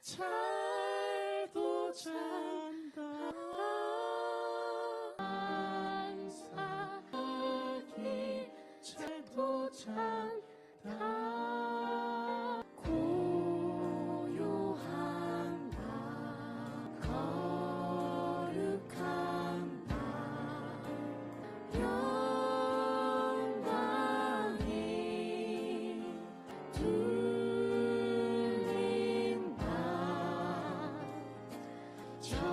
잘도 잔다 감사하기 잘도 잔다 고요한 나 거룩한 나 영광이 둘린다 저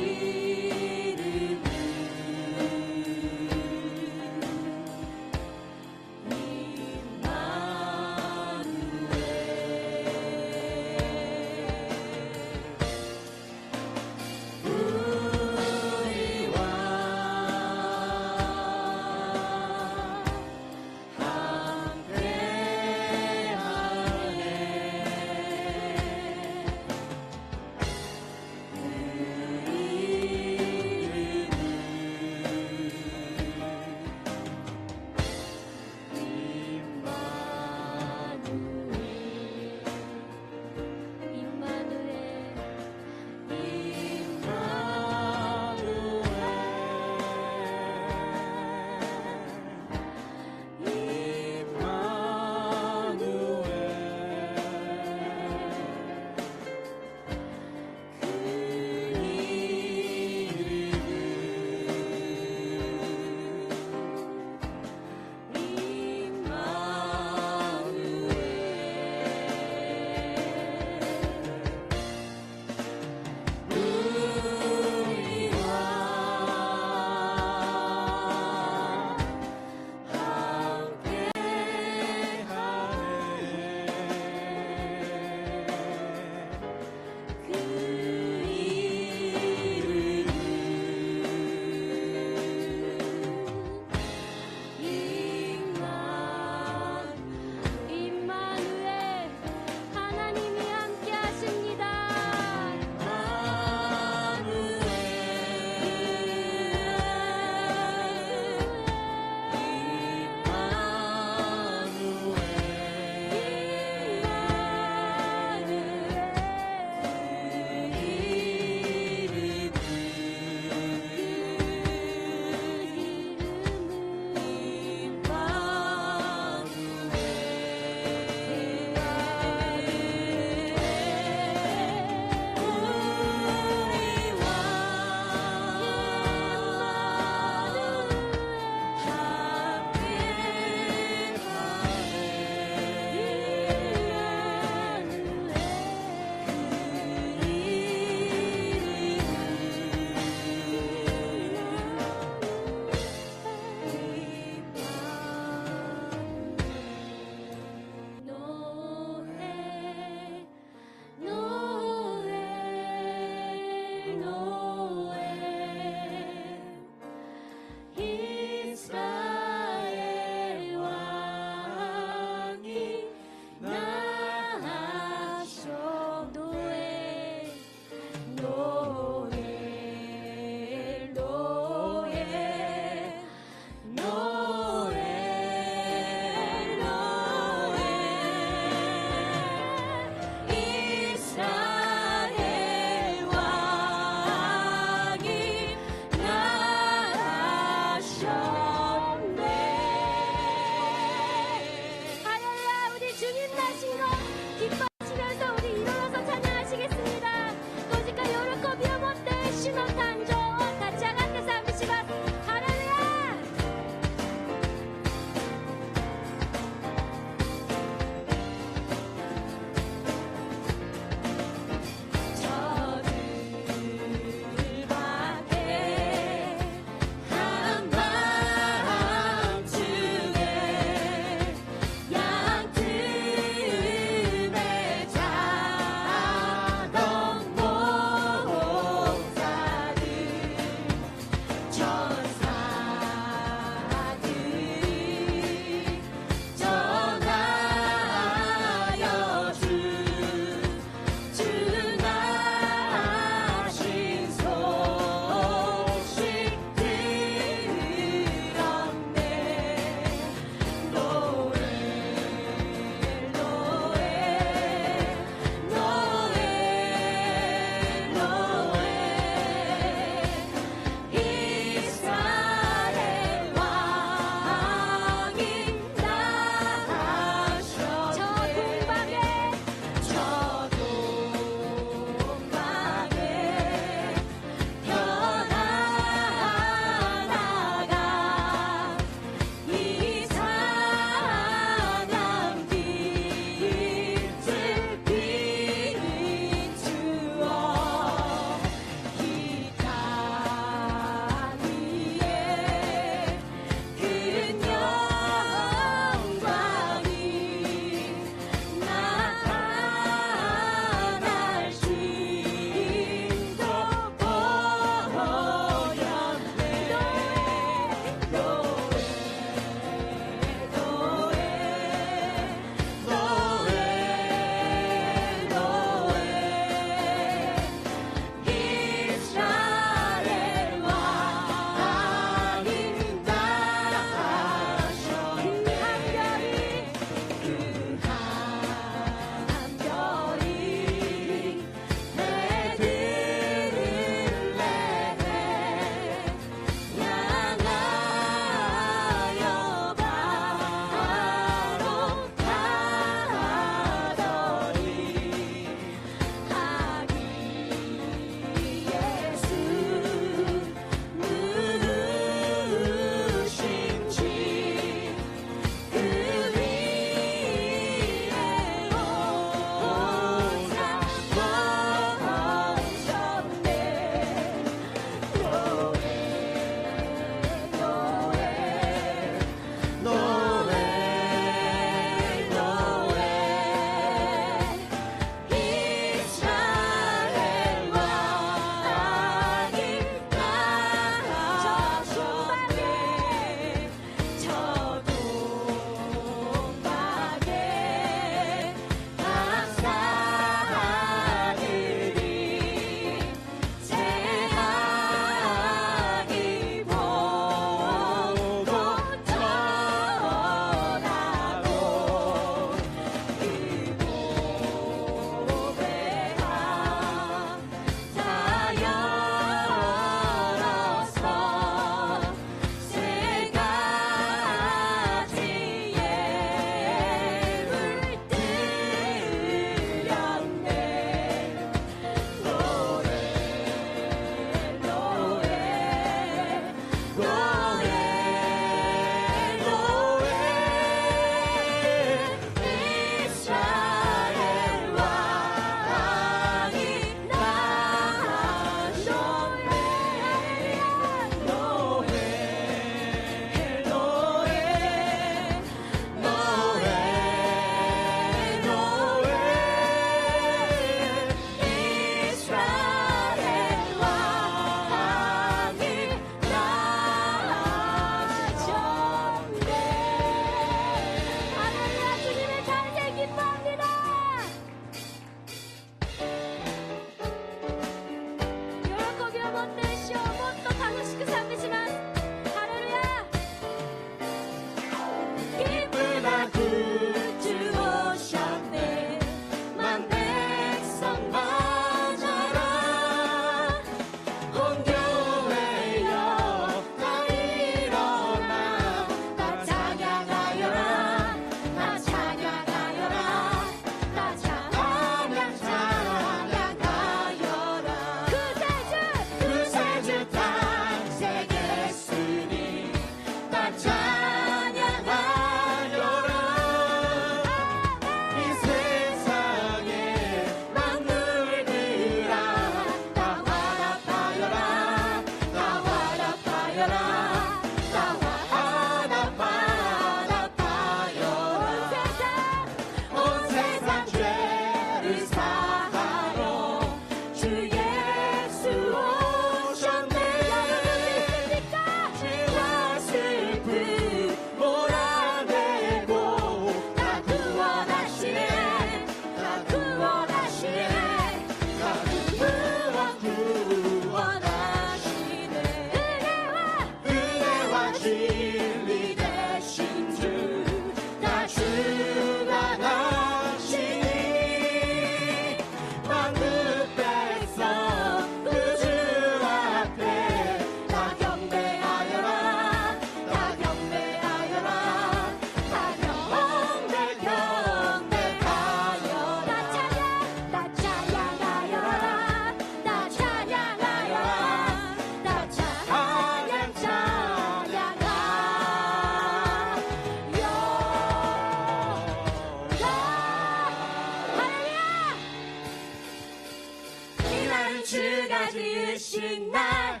주가 지으신 날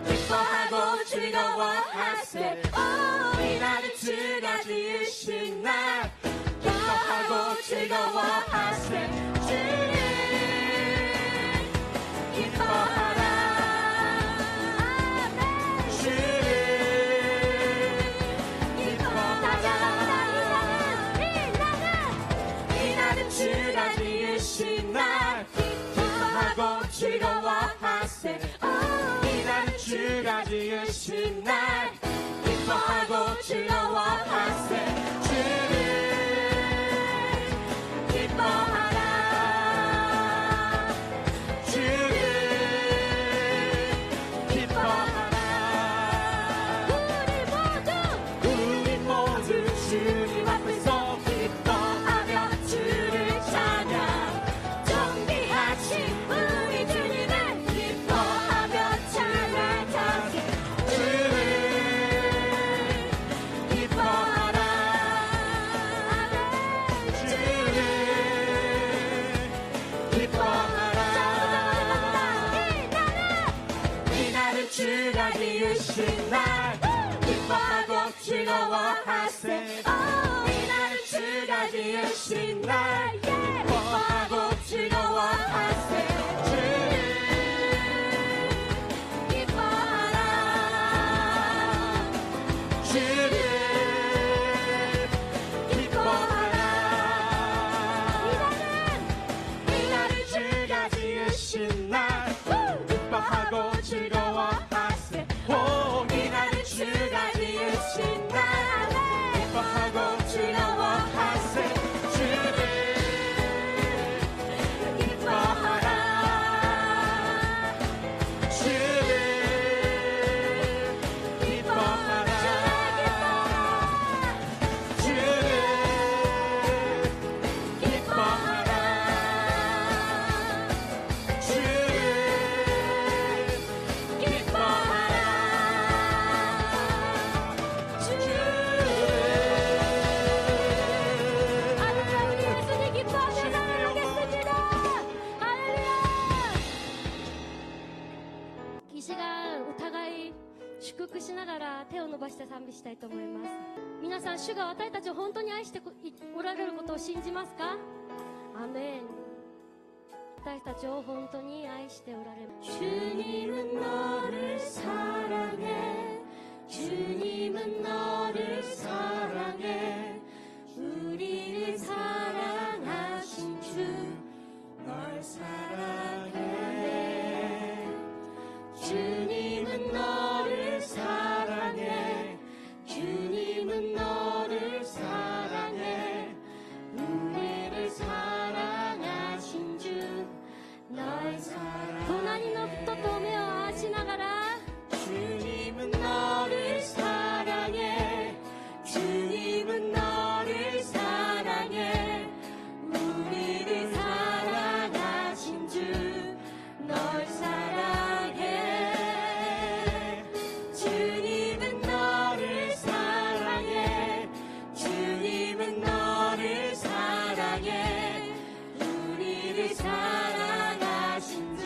기뻐하고 즐거워하세. 이 날은 주가 지으신 날 기뻐하고 즐거워하세. 주를 기뻐하라. 주가 지으신 날 기뻐하고 즐거워하세. 이 날은 주가 지으신 날 기뻐하고 즐거워하세. 주를 기뻐하라. 주를 기뻐하라. 우리 모두 주님 앞에서 기뻐하며 주를 찬양. 존귀하신 우리 주님을 기뻐하며 찬양하세. 주를 기뻐하라. 주를 기뻐하라. 이 날은 주가 지으신 날 기뻐하고 즐거워하세. 이 날은 주가 지으신 날 기뻐하고 즐거워하세. 주를 기뻐하라. 주를 기뻐하라. 이 날은 주가 지으신 날 기뻐하고 즐거워하세. 이 날은 주가 지으신 날 기뻐하고 즐거워하세. 주를 기뻐하라. 주를 기뻐하라. 주를 기뻐하라. 주를 기뻐하라. 할렐루야. 우리 예수님 기뻐하며 나아가겠습니다. 할렐루야. 이 시간お互い祝福しながら手を伸ばして賛美したいと思います。皆さん、主が私たちを本当に愛しておられることを信じますか？アメン。私たちを本当に愛しておられます。 주님은 너를 사랑해. 주님은 너를 사랑해. 우리를 사랑하신 주 널 사랑해. 주님은 너를 사랑해. 주님은 너를 사랑해. 우리를 사랑하신 주 널 사랑해. 隣の人と目を合わしながら 주님은 너를 사랑해. 주님은 너를 사랑해. 우리를 사랑하신 주 널 사랑해. 주님은 너를 사랑해. 주님은 너를 사랑해. 우리를 사랑하신 주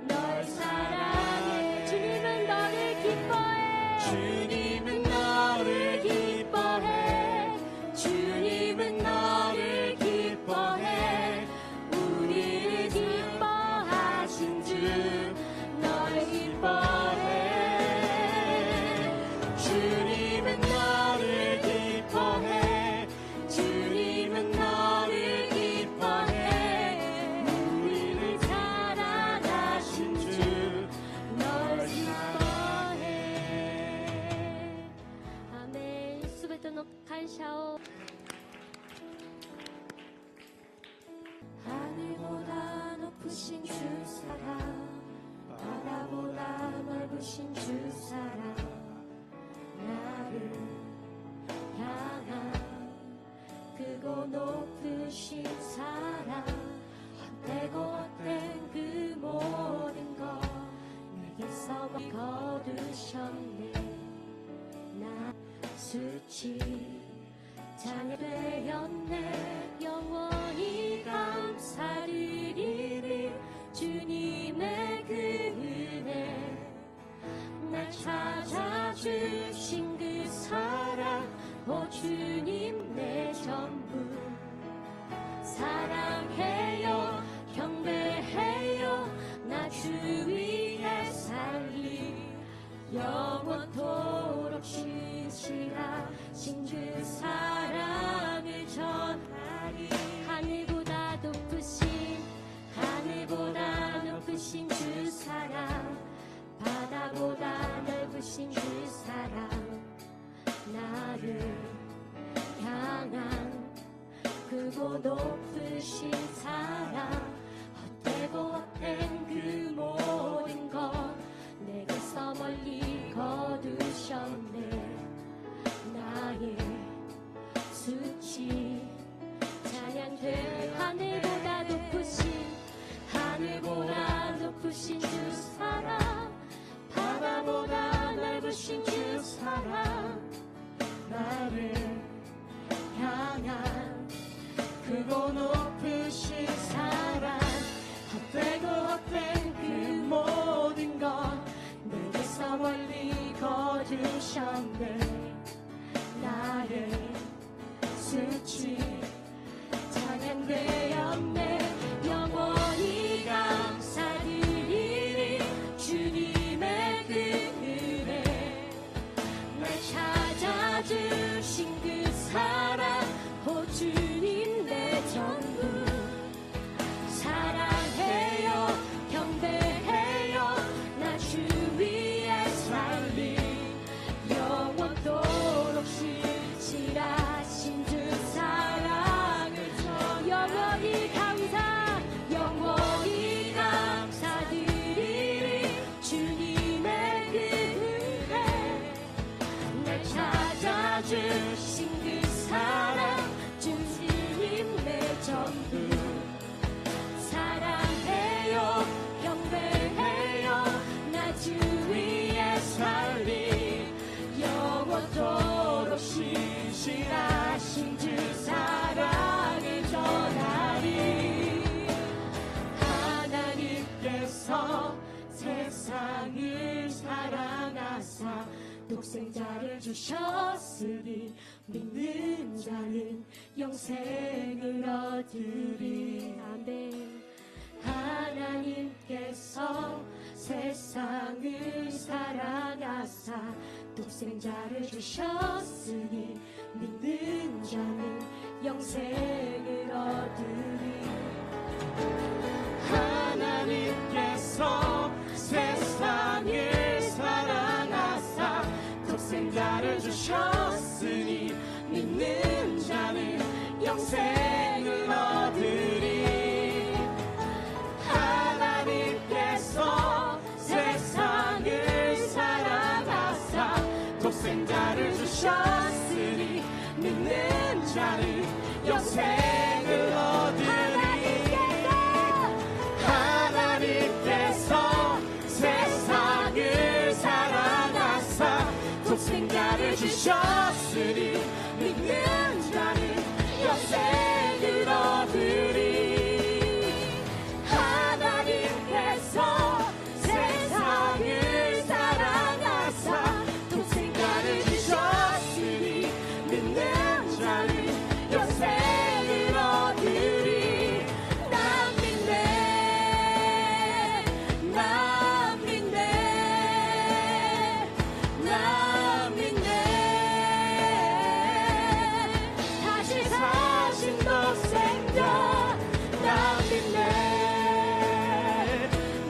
널 사랑해. 주님은 너를 기뻐해. 주님은 너를 기뻐해. 주님은 너를 기뻐해. 우리를 기뻐하신 주 널 기뻐해. 주님은 너를 기뻐해. 주님은 너를 기뻐해. 우리를 사랑하신 주 널 기뻐해. 아멘. すべての感謝を 하늘보다 높으신 주 사랑, 바다보다 넓으신 주 사랑, 나를 향한 크고 높으신 사랑, 헛되고 헛된 그 모든 것 내게서 거두셨네. 나 수치 자녀되었네. 영원히 감사드리리 주님의 그 독생자를 주셨으니 믿는 자는 영생을 얻으리. 아멘. 하나님께서 세상을 사랑하사 독생자를 주셨으니 믿는 자는 영생을 얻으리. 하나님께서 세상을 사랑하사 독생자를 주셨으니 믿는 자는 영생을 얻으리. 하나님께서 세상을 사랑하사 독생자를 주셨으니 믿는 자는 영생을 얻으리. 하나님께서 세상을 사랑하사 독생자를 주셨으니 믿는 자는 영생을 얻으리. 하나님께서 세상을 사랑하사 독생자를 주셨으니 믿는 자는 영생을 얻으리. 난 믿네, 난 믿네, 난 믿네. 다시 사신 독생자 난 믿네,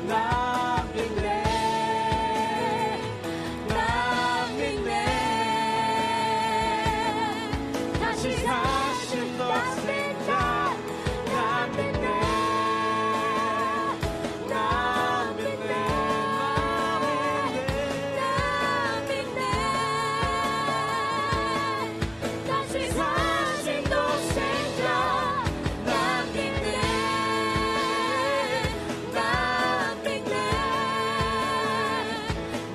난 믿네, 난 믿네. 다시 사신 독생자 난 믿네, 난 믿네, 난 믿네. 다시 사신 독생자 난 믿네, 난 믿네,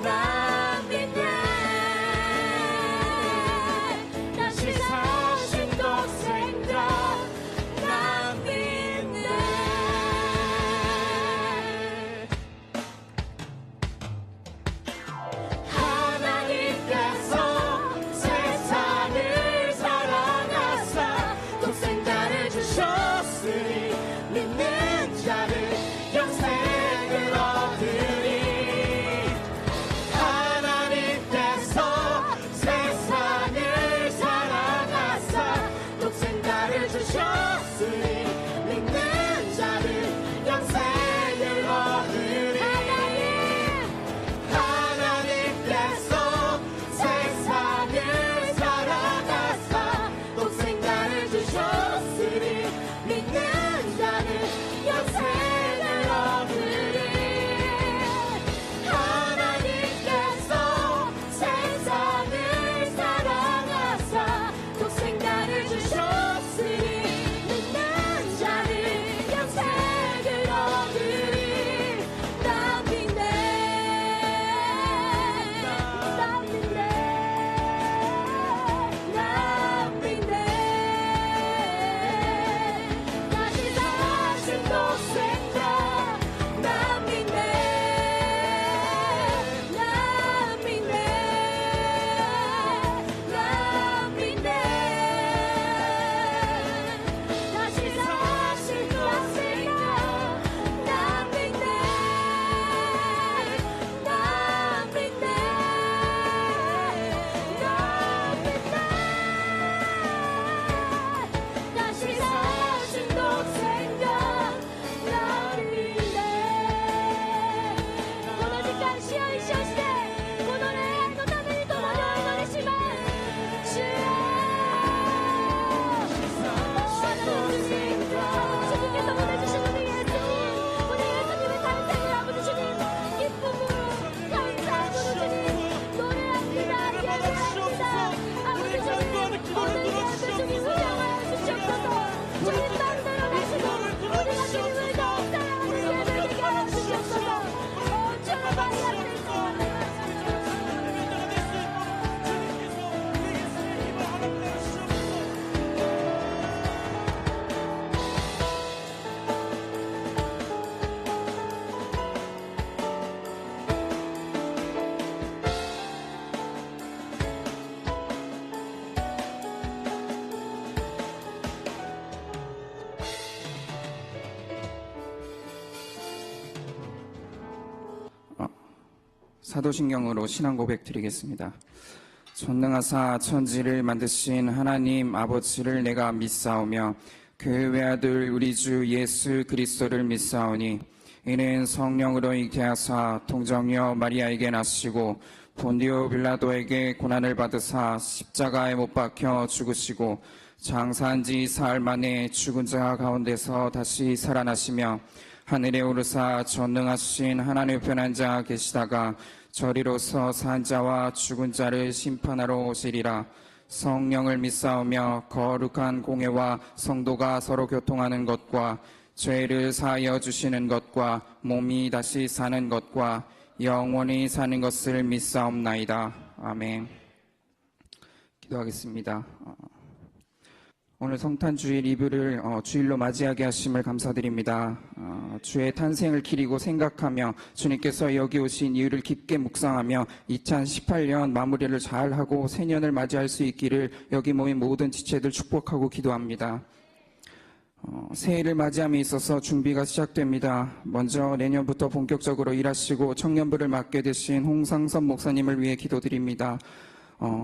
난 믿네. 다시 사신 독생자 난 믿네. 하나님께서 세상을 사랑하사 독생자를 주셨으니 믿는 자는 영생을 얻으리. 하나님께서 세상을 사랑하사 독생자를 주셨으니 믿는 자는 영생을 얻으리. 하나님께서 세상을 사랑하사 독생자를 주셨으니 믿는 자는 영생을 사도신경으로 신앙 고백 드리겠습니다. 전능하사 천지를 만드신 하나님 아버지를 내가 믿사오며 그 외아들 우리 주 예수 그리스도를 믿사오니 이는 성령으로 잉태하사 동정녀 마리아에게 나시고 본디오 빌라도에게 고난을 받으사 십자가에 못 박혀 죽으시고 장사한 지 사흘 만에 죽은 자 가운데서 다시 살아나시며 하늘에 오르사 전능하신 하나님 편한 자 계시다가 저리로서 산 자와 죽은 자를 심판하러 오시리라. 성령을 믿사오며 거룩한 공회와 성도가 서로 교통하는 것과 죄를 사하여 주시는 것과 몸이 다시 사는 것과 영원히 사는 것을 믿사옵나이다. 아멘. 기도하겠습니다. 오늘 성탄주일 이브를 주일로 맞이하게 하심을 감사드립니다. 주의 탄생을 기리고 생각하며 주님께서 여기 오신 이유를 깊게 묵상하며 2018년 마무리를 잘하고 새년을 맞이할 수 있기를 여기 모인 모든 지체들 축복하고 기도합니다. 새해를 맞이함에 있어서 준비가 시작됩니다. 먼저 내년부터 본격적으로 일하시고 청년부를 맡게 되신 홍상선 목사님을 위해 기도드립니다.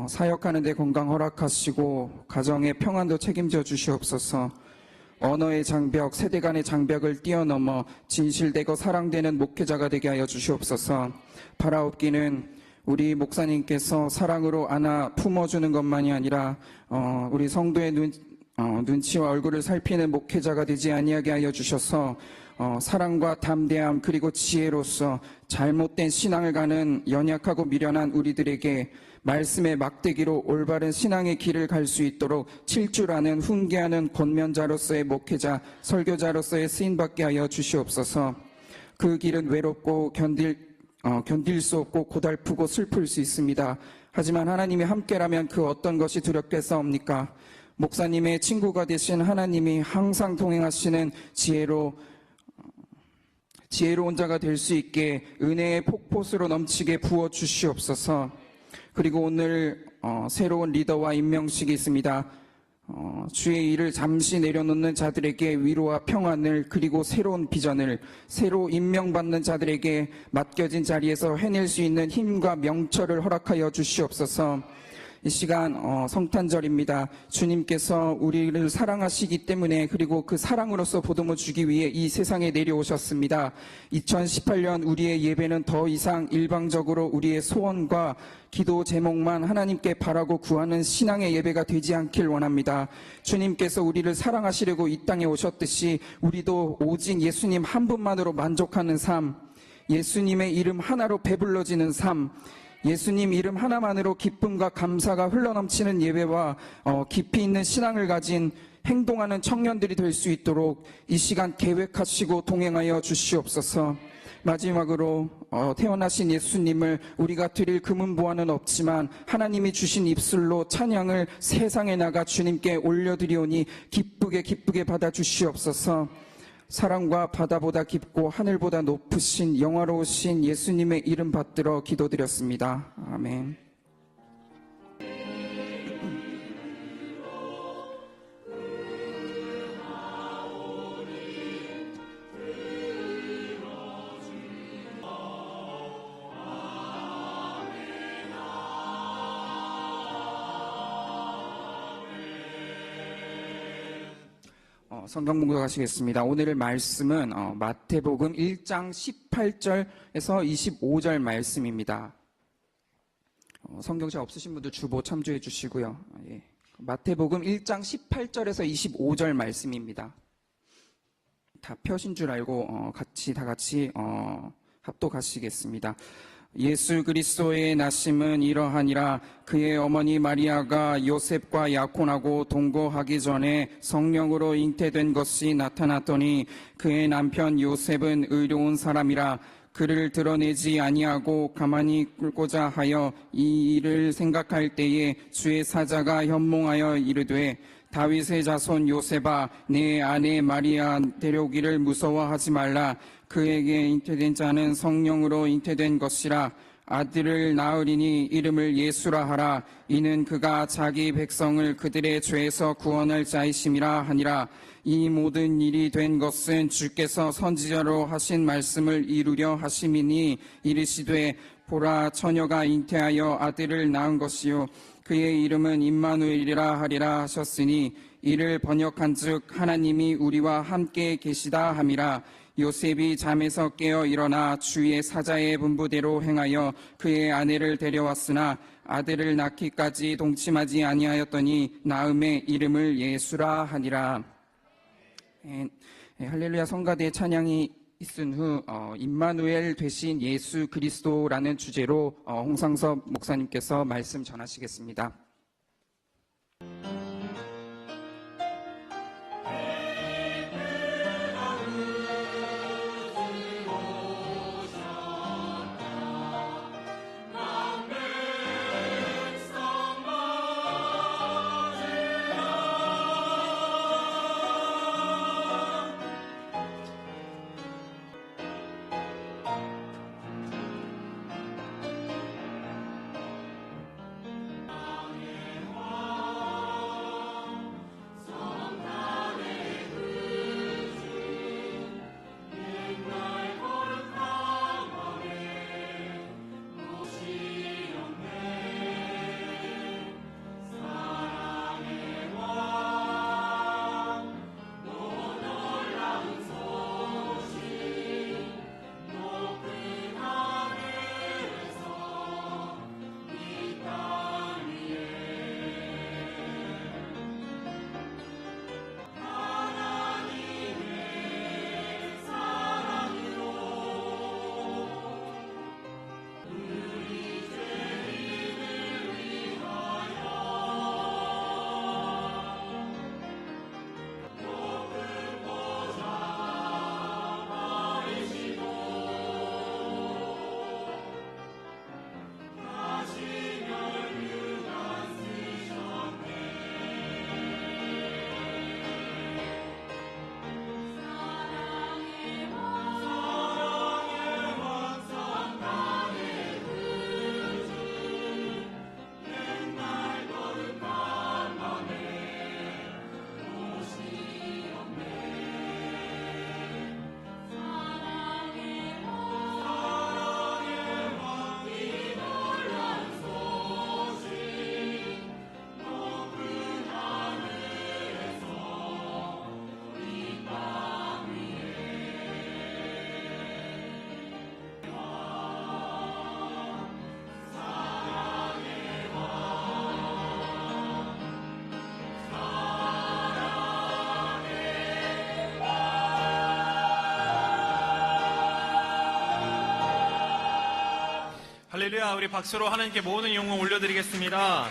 사역하는 데 건강 허락하시고 가정의 평안도 책임져 주시옵소서. 언어의 장벽, 세대 간의 장벽을 뛰어넘어 진실되고 사랑되는 목회자가 되게 하여 주시옵소서. 바라옵기는 우리 목사님께서 사랑으로 안아 품어주는 것만이 아니라 우리 성도의 눈치와 얼굴을 살피는 목회자가 되지 아니하게 하여 주셔서 사랑과 담대함 그리고 지혜로서 잘못된 신앙을 가는 연약하고 미련한 우리들에게 말씀의 막대기로 올바른 신앙의 길을 갈 수 있도록 칠줄아는 훈계하는 권면자로서의 목회자, 설교자로서의 쓰임받게 하여 주시옵소서. 그 길은 외롭고 견딜 수 없고 고달프고 슬플 수 있습니다. 하지만 하나님이 함께라면 그 어떤 것이 두렵겠사옵니까? 목사님의 친구가 되신 하나님이 항상 동행하시는 지혜로운 자가 될 수 있게 은혜의 폭포수로 넘치게 부어 주시옵소서. 그리고 오늘 새로운 리더와 임명식이 있습니다. 주의 일을 잠시 내려놓는 자들에게 위로와 평안을 그리고 새로운 비전을 새로 임명받는 자들에게 맡겨진 자리에서 해낼 수 있는 힘과 명철을 허락하여 주시옵소서. 이 시간 성탄절입니다. 주님께서 우리를 사랑하시기 때문에 그리고 그 사랑으로서 보듬어 주기 위해 이 세상에 내려오셨습니다. 2018년 우리의 예배는 더 이상 일방적으로 우리의 소원과 기도 제목만 하나님께 바라고 구하는 신앙의 예배가 되지 않길 원합니다. 주님께서 우리를 사랑하시려고 이 땅에 오셨듯이 우리도 오직 예수님 한 분만으로 만족하는 삶, 예수님의 이름 하나로 배불러지는 삶, 예수님 이름 하나만으로 기쁨과 감사가 흘러넘치는 예배와 깊이 있는 신앙을 가진 행동하는 청년들이 될 수 있도록 이 시간 계획하시고 동행하여 주시옵소서. 마지막으로 태어나신 예수님을 우리가 드릴 금은보화는 없지만 하나님이 주신 입술로 찬양을 세상에 나가 주님께 올려드리오니 기쁘게 받아 주시옵소서. 사랑과 바다보다 깊고 하늘보다 높으신 영화로우신 예수님의 이름 받들어 기도드렸습니다. 아멘. 성경 공독하시겠습니다. 오늘의 말씀은 마태복음 1장 18절에서 25절 말씀입니다. 성경책 없으신 분들 주보 참조해 주시고요. 예. 마태복음 1장 18절에서 25절 말씀입니다. 다 펴신 줄 알고 다 같이 합독하시겠습니다. 예수 그리스도의 나심은 이러하니라. 그의 어머니 마리아가 요셉과 약혼하고 동거하기 전에 성령으로 잉태된 것이 나타났더니 그의 남편 요셉은 의로운 사람이라 그를 드러내지 아니하고 가만히 꿀고자 하여 이 일을 생각할 때에 주의 사자가 현몽하여 이르되 다윗의 자손 요셉아 내 아내 마리아 데려오기를 무서워하지 말라. 그에게 잉태된 자는 성령으로 잉태된 것이라. 아들을 낳으리니 이름을 예수라 하라. 이는 그가 자기 백성을 그들의 죄에서 구원할 자이심이라 하니라. 이 모든 일이 된 것은 주께서 선지자로 하신 말씀을 이루려 하심이니 이르시되 보라 처녀가 잉태하여 아들을 낳은 것이요 그의 이름은 임마누엘이라 하리라 하셨으니 이를 번역한즉 하나님이 우리와 함께 계시다 함이라. 요셉이 잠에서 깨어 일어나 주의 사자의 분부대로 행하여 그의 아내를 데려왔으나 아들을 낳기까지 동침하지 아니하였더니 낳음의 이름을 예수라 하니라. 할렐루야. 성가대 찬양이 있은 후 임마누엘 되신 예수 그리스도라는 주제로 홍상섭 목사님께서 말씀 전하시겠습니다. 할렐루야. 우리 박수로 하나님께 모든 영광 올려드리겠습니다.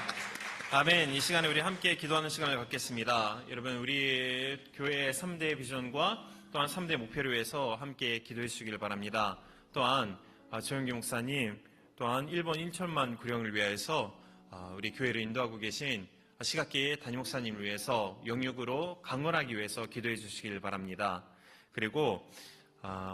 아멘. 이 시간에 우리 함께 기도하는 시간을 갖겠습니다. 여러분, 우리 교회의 3대 비전과 또한 3대 목표를 위해서 함께 기도해 주시길 바랍니다. 또한 조영기 목사님, 또한 일본 인천만 구령을 위하여서 우리 교회를 인도하고 계신 시각기 담임 목사님을 위해서 영육으로 강건하기 위해서 기도해 주시길 바랍니다. 그리고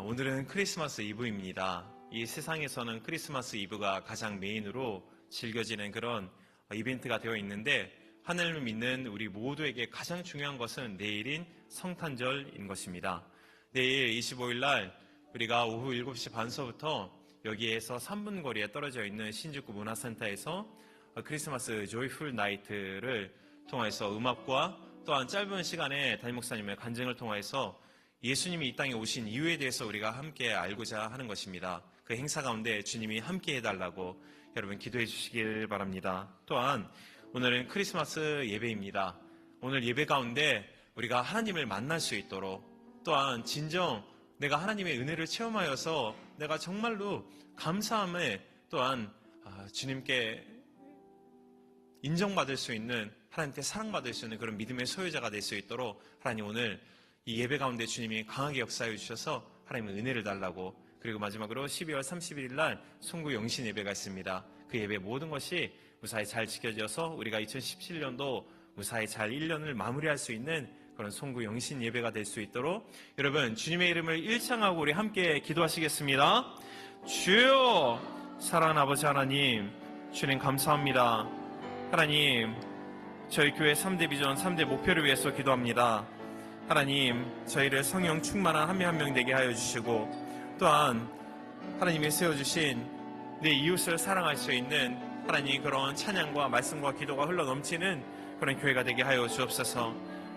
오늘은 크리스마스 이브입니다. 이 세상에서는 크리스마스 이브가 가장 메인으로 즐겨지는 그런 이벤트가 되어 있는데, 하나님을 믿는 우리 모두에게 가장 중요한 것은 내일인 성탄절인 것입니다. 내일 25일 날 우리가 오후 7시 반서부터 여기에서 3분 거리에 떨어져 있는 신주쿠 문화센터에서 크리스마스 조이풀 나이트를 통해서 음악과 또한 짧은 시간에 담임 목사님의 간증을 통해서 예수님이 이 땅에 오신 이유에 대해서 우리가 함께 알고자 하는 것입니다. 그 행사 가운데 주님이 함께 해달라고 여러분 기도해 주시길 바랍니다. 또한 오늘은 크리스마스 예배입니다. 오늘 예배 가운데 우리가 하나님을 만날 수 있도록, 또한 진정 내가 하나님의 은혜를 체험하여서 내가 정말로 감사함에 또한 주님께 인정받을 수 있는, 하나님께 사랑받을 수 있는 그런 믿음의 소유자가 될 수 있도록 하나님 오늘 이 예배 가운데 주님이 강하게 역사해 주셔서 하나님의 은혜를 달라고, 그리고 마지막으로 12월 31일 날 송구 영신 예배가 있습니다. 그 예배 모든 것이 무사히 잘 지켜져서 우리가 2017년도 무사히 잘 1년을 마무리할 수 있는 그런 송구 영신 예배가 될 수 있도록 여러분 주님의 이름을 일창하고 우리 함께 기도하시겠습니다. 주여, 사랑하는 아버지 하나님, 주님 감사합니다. 하나님, 저희 교회 3대 비전 3대 목표를 위해서 기도합니다. 하나님, 저희를 성령 충만한 한 명 한 명 되게 하여 주시고, 또한 하나님이 세워주신 내 이웃을 사랑할 수 있는 하나님 그런 찬양과 말씀과 기도가 흘러넘치는 그런 교회가 되게 하여 주옵소서.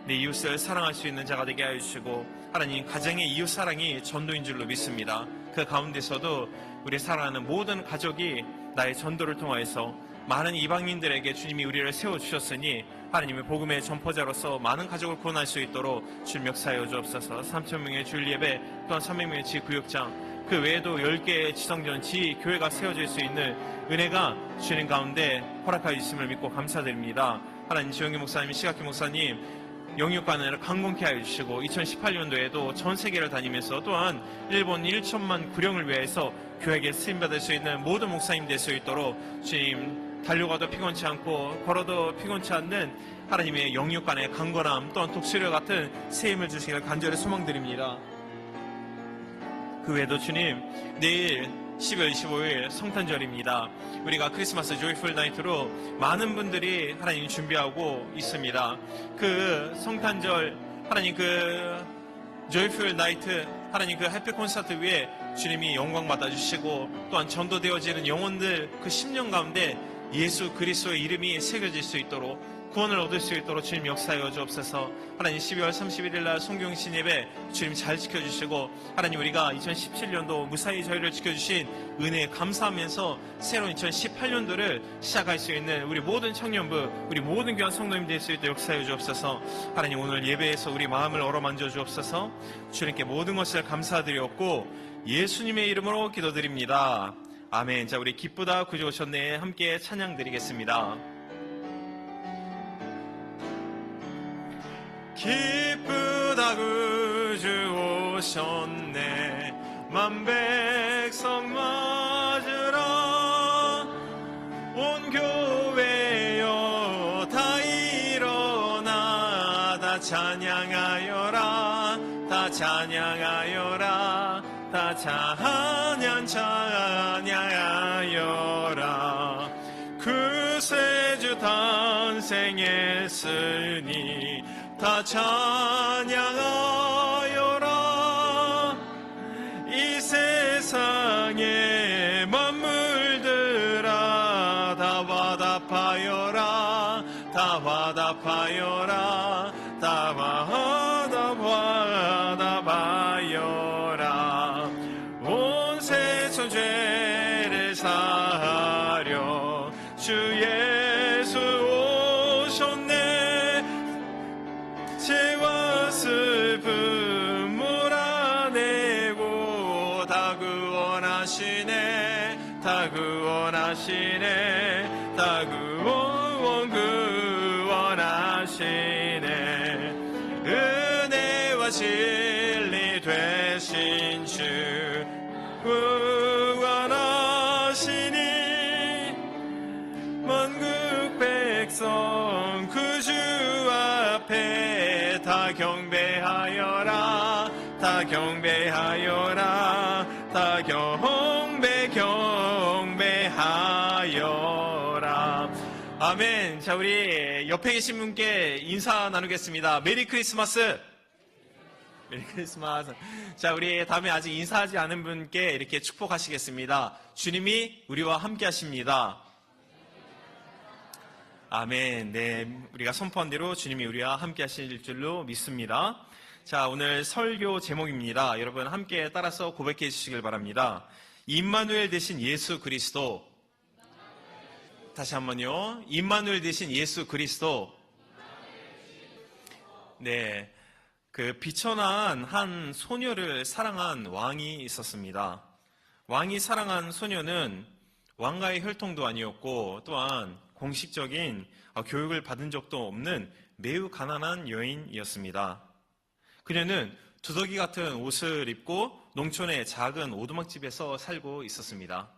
내 이웃을 사랑할 수 있는 자가 되게 하여 주시고 하나님 가정의 이웃 사랑이 전도인 줄로 믿습니다. 그 가운데서도 우리 사랑하는 모든 가족이 나의 전도를 통하여서 많은 이방인들에게 주님이 우리를 세워주셨으니 하나님의 복음의 전포자로서 많은 가족을 구원할 수 있도록 주님 역사하여 주옵소서. 3,000명의 주일 예배 또한 300명의 지구역장 그 외에도 10개의 지성전 지교회가 세워질 수 있는 은혜가 주님 가운데 허락하여 주심을 믿고 감사드립니다. 하나님 지영기 목사님, 시각기 목사님 영육간을 강건케 하여 주시고 2018년도에도 전 세계를 다니면서 또한 일본 1천만 구령을 위해서 교회에 쓰임받을 수 있는 모든 목사님 될 수 있도록 주님 달려가도 피곤치 않고 걸어도 피곤치 않는 하나님의 영육간의 강건함 또한 독수리 같은 세임을 주시기를 간절히 소망드립니다. 그 외에도 주님 내일 12월 25일 성탄절입니다. 우리가 크리스마스 조이풀 나이트로 많은 분들이 하나님 준비하고 있습니다. 그 성탄절 하나님 그 조이풀 나이트 하나님 그 해피 콘서트 위에 주님이 영광 받아주시고 또한 전도되어지는 영혼들 그 10년 가운데 예수 그리스도의 이름이 새겨질 수 있도록 구원을 얻을 수 있도록 주님 역사하여 주옵소서. 하나님 12월 31일 날 송경신 예배 주님 잘 지켜주시고 하나님 우리가 2017년도 무사히 저희를 지켜주신 은혜에 감사하면서 새로운 2018년도를 시작할 수 있는 우리 모든 청년부 우리 모든 교회 성도님 될 수 있도록 역사하여 주옵소서. 하나님 오늘 예배에서 우리 마음을 어루만져 주옵소서. 주님께 모든 것을 감사드렸고 예수님의 이름으로 기도드립니다. 아멘. 자, 우리 기쁘다 구주 오셨네 함께 찬양 드리겠습니다. 기쁘다 구주 오셨네 만백성 맞으라 온 교회여 다 일어나 다 찬양하여라 다 찬양하여라 다 찬양하여라 구세주 탄생했으니 다 찬양하여라 이 세상의 만물들아 다 화답하여라 다 화답하여라 다 화답하여라 온 세상 죄를 사하려 주 예수 오셨네 죄와 슬픔 몰아내고 다 구원하시네 다 구원하시네 다 구원하시네 은혜와 진리 되신 주 구원하시니 만국 백성 구주 앞에 다 경배하여라 다 경배하여라 다 경배하여라 아멘. 자, 우리 옆에 계신 분께 인사 나누겠습니다. 메리 크리스마스. 메리 크리스마스. 자, 우리 다음에 아직 인사하지 않은 분께 이렇게 축복하시겠습니다. 주님이 우리와 함께 하십니다. 아멘. 네, 우리가 선포한 대로 주님이 우리와 함께 하실 줄로 믿습니다. 자, 오늘 설교 제목입니다. 여러분 함께 따라서 고백해 주시길 바랍니다. 임마누엘 되신 예수 그리스도. 다시 한번요. 임마누엘 되신 예수 그리스도. 네, 그 비천한 한 소녀를 사랑한 왕이 있었습니다. 왕이 사랑한 소녀는 왕가의 혈통도 아니었고 또한 공식적인 교육을 받은 적도 없는 매우 가난한 여인이었습니다. 그녀는 두더기 같은 옷을 입고 농촌의 작은 오두막집에서 살고 있었습니다.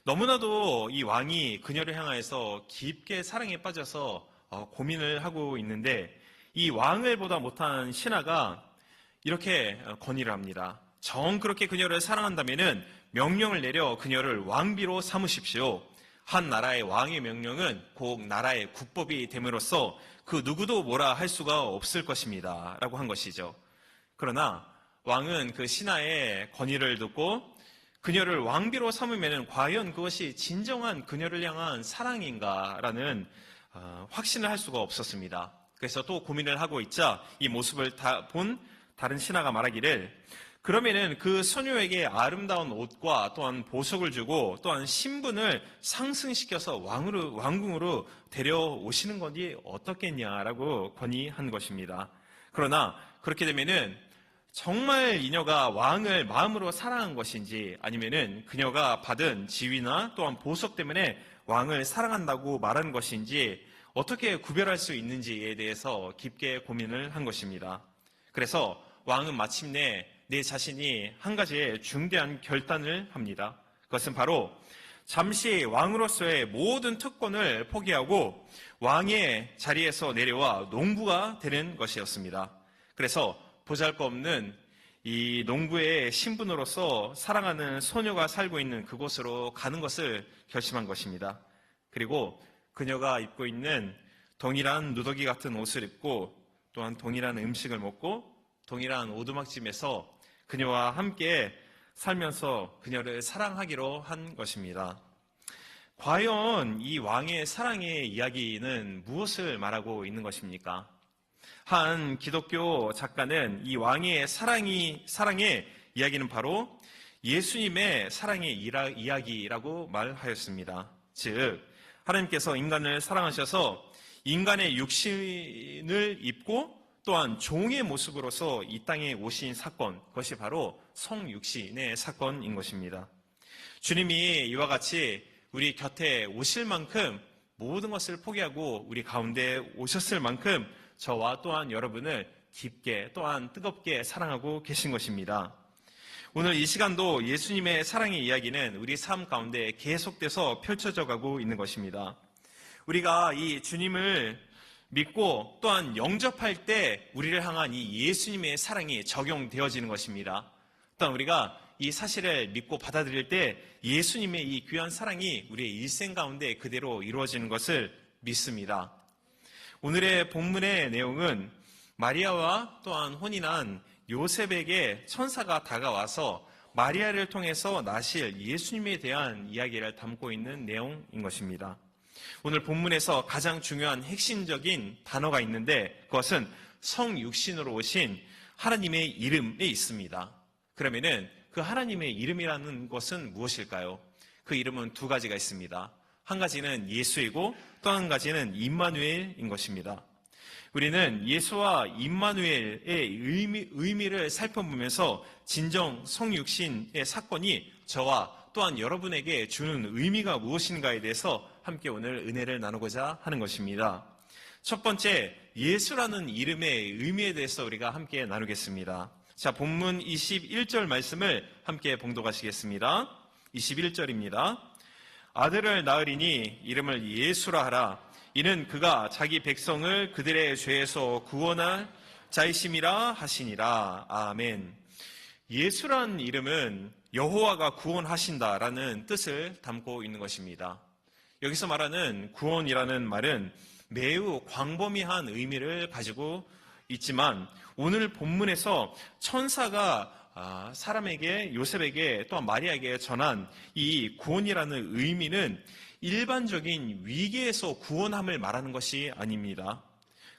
너무나도 이 왕이 그녀를 향하여서 깊게 사랑에 빠져서 고민을 하고 있는데 이 왕을 보다 못한 신하가 이렇게 건의를 합니다. 정 그렇게 그녀를 사랑한다면은 명령을 내려 그녀를 왕비로 삼으십시오. 한 나라의 왕의 명령은 곧 나라의 국법이 됨으로써 그 누구도 뭐라 할 수가 없을 것입니다. 라고 한 것이죠. 그러나 왕은 그 신하의 건의를 듣고 그녀를 왕비로 삼으면 과연 그것이 진정한 그녀를 향한 사랑인가라는 확신을 할 수가 없었습니다. 그래서 또 고민을 하고 있자 이 모습을 본 다른 신하가 말하기를, 그러면은 그 소녀에게 아름다운 옷과 또한 보석을 주고 또한 신분을 상승시켜서 왕궁으로 데려오시는 것이 어떻겠냐라고 건의한 것입니다. 그러나 그렇게 되면은 정말 이녀가 왕을 마음으로 사랑한 것인지, 아니면은 그녀가 받은 지위나 또한 보석 때문에 왕을 사랑한다고 말하는 것인지 어떻게 구별할 수 있는지에 대해서 깊게 고민을 한 것입니다. 그래서 왕은 마침내 내 자신이 한 가지의 중대한 결단을 합니다. 그것은 바로 잠시 왕으로서의 모든 특권을 포기하고 왕의 자리에서 내려와 농부가 되는 것이었습니다. 그래서 보잘것없는 이 농부의 신분으로서 사랑하는 소녀가 살고 있는 그곳으로 가는 것을 결심한 것입니다. 그리고 그녀가 입고 있는 동일한 누더기 같은 옷을 입고 또한 동일한 음식을 먹고 동일한 오두막집에서 그녀와 함께 살면서 그녀를 사랑하기로 한 것입니다. 과연 이 왕의 사랑의 이야기는 무엇을 말하고 있는 것입니까? 한 기독교 작가는 이 왕의 사랑의 이야기는 바로 예수님의 사랑의 이야기라고 말하였습니다. 즉, 하나님께서 인간을 사랑하셔서 인간의 육신을 입고 또한 종의 모습으로서 이 땅에 오신 사건, 그것이 바로 성육신의 사건인 것입니다. 주님이 이와 같이 우리 곁에 오실 만큼 모든 것을 포기하고 우리 가운데 오셨을 만큼 저와 또한 여러분을 깊게 또한 뜨겁게 사랑하고 계신 것입니다. 오늘 이 시간도 예수님의 사랑의 이야기는 우리 삶 가운데 계속돼서 펼쳐져 가고 있는 것입니다. 우리가 이 주님을 믿고 또한 영접할 때 우리를 향한 이 예수님의 사랑이 적용되어지는 것입니다. 또한 우리가 이 사실을 믿고 받아들일 때 예수님의 이 귀한 사랑이 우리의 일생 가운데 그대로 이루어지는 것을 믿습니다. 오늘의 본문의 내용은 마리아와 또한 혼인한 요셉에게 천사가 다가와서 마리아를 통해서 나실 예수님에 대한 이야기를 담고 있는 내용인 것입니다. 오늘 본문에서 가장 중요한 핵심적인 단어가 있는데 그것은 성육신으로 오신 하나님의 이름에 있습니다. 그러면은 그 하나님의 이름이라는 것은 무엇일까요? 그 이름은 두 가지가 있습니다. 한 가지는 예수이고 또 한 가지는 임마누엘인 것입니다. 우리는 예수와 임마누엘의 의미를 살펴보면서 진정 성육신의 사건이 저와 또한 여러분에게 주는 의미가 무엇인가에 대해서 함께 오늘 은혜를 나누고자 하는 것입니다. 첫 번째, 예수라는 이름의 의미에 대해서 우리가 함께 나누겠습니다. 자, 본문 21절 말씀을 함께 봉독하시겠습니다. 21절입니다. 아들을 낳으리니 이름을 예수라 하라. 이는 그가 자기 백성을 그들의 죄에서 구원할 자이심이라 하시니라. 아멘. 예수라는 이름은 여호와가 구원하신다라는 뜻을 담고 있는 것입니다. 여기서 말하는 구원이라는 말은 매우 광범위한 의미를 가지고 있지만 오늘 본문에서 천사가 사람에게, 요셉에게 또한 마리아에게 전한 이 구원이라는 의미는 일반적인 위기에서 구원함을 말하는 것이 아닙니다.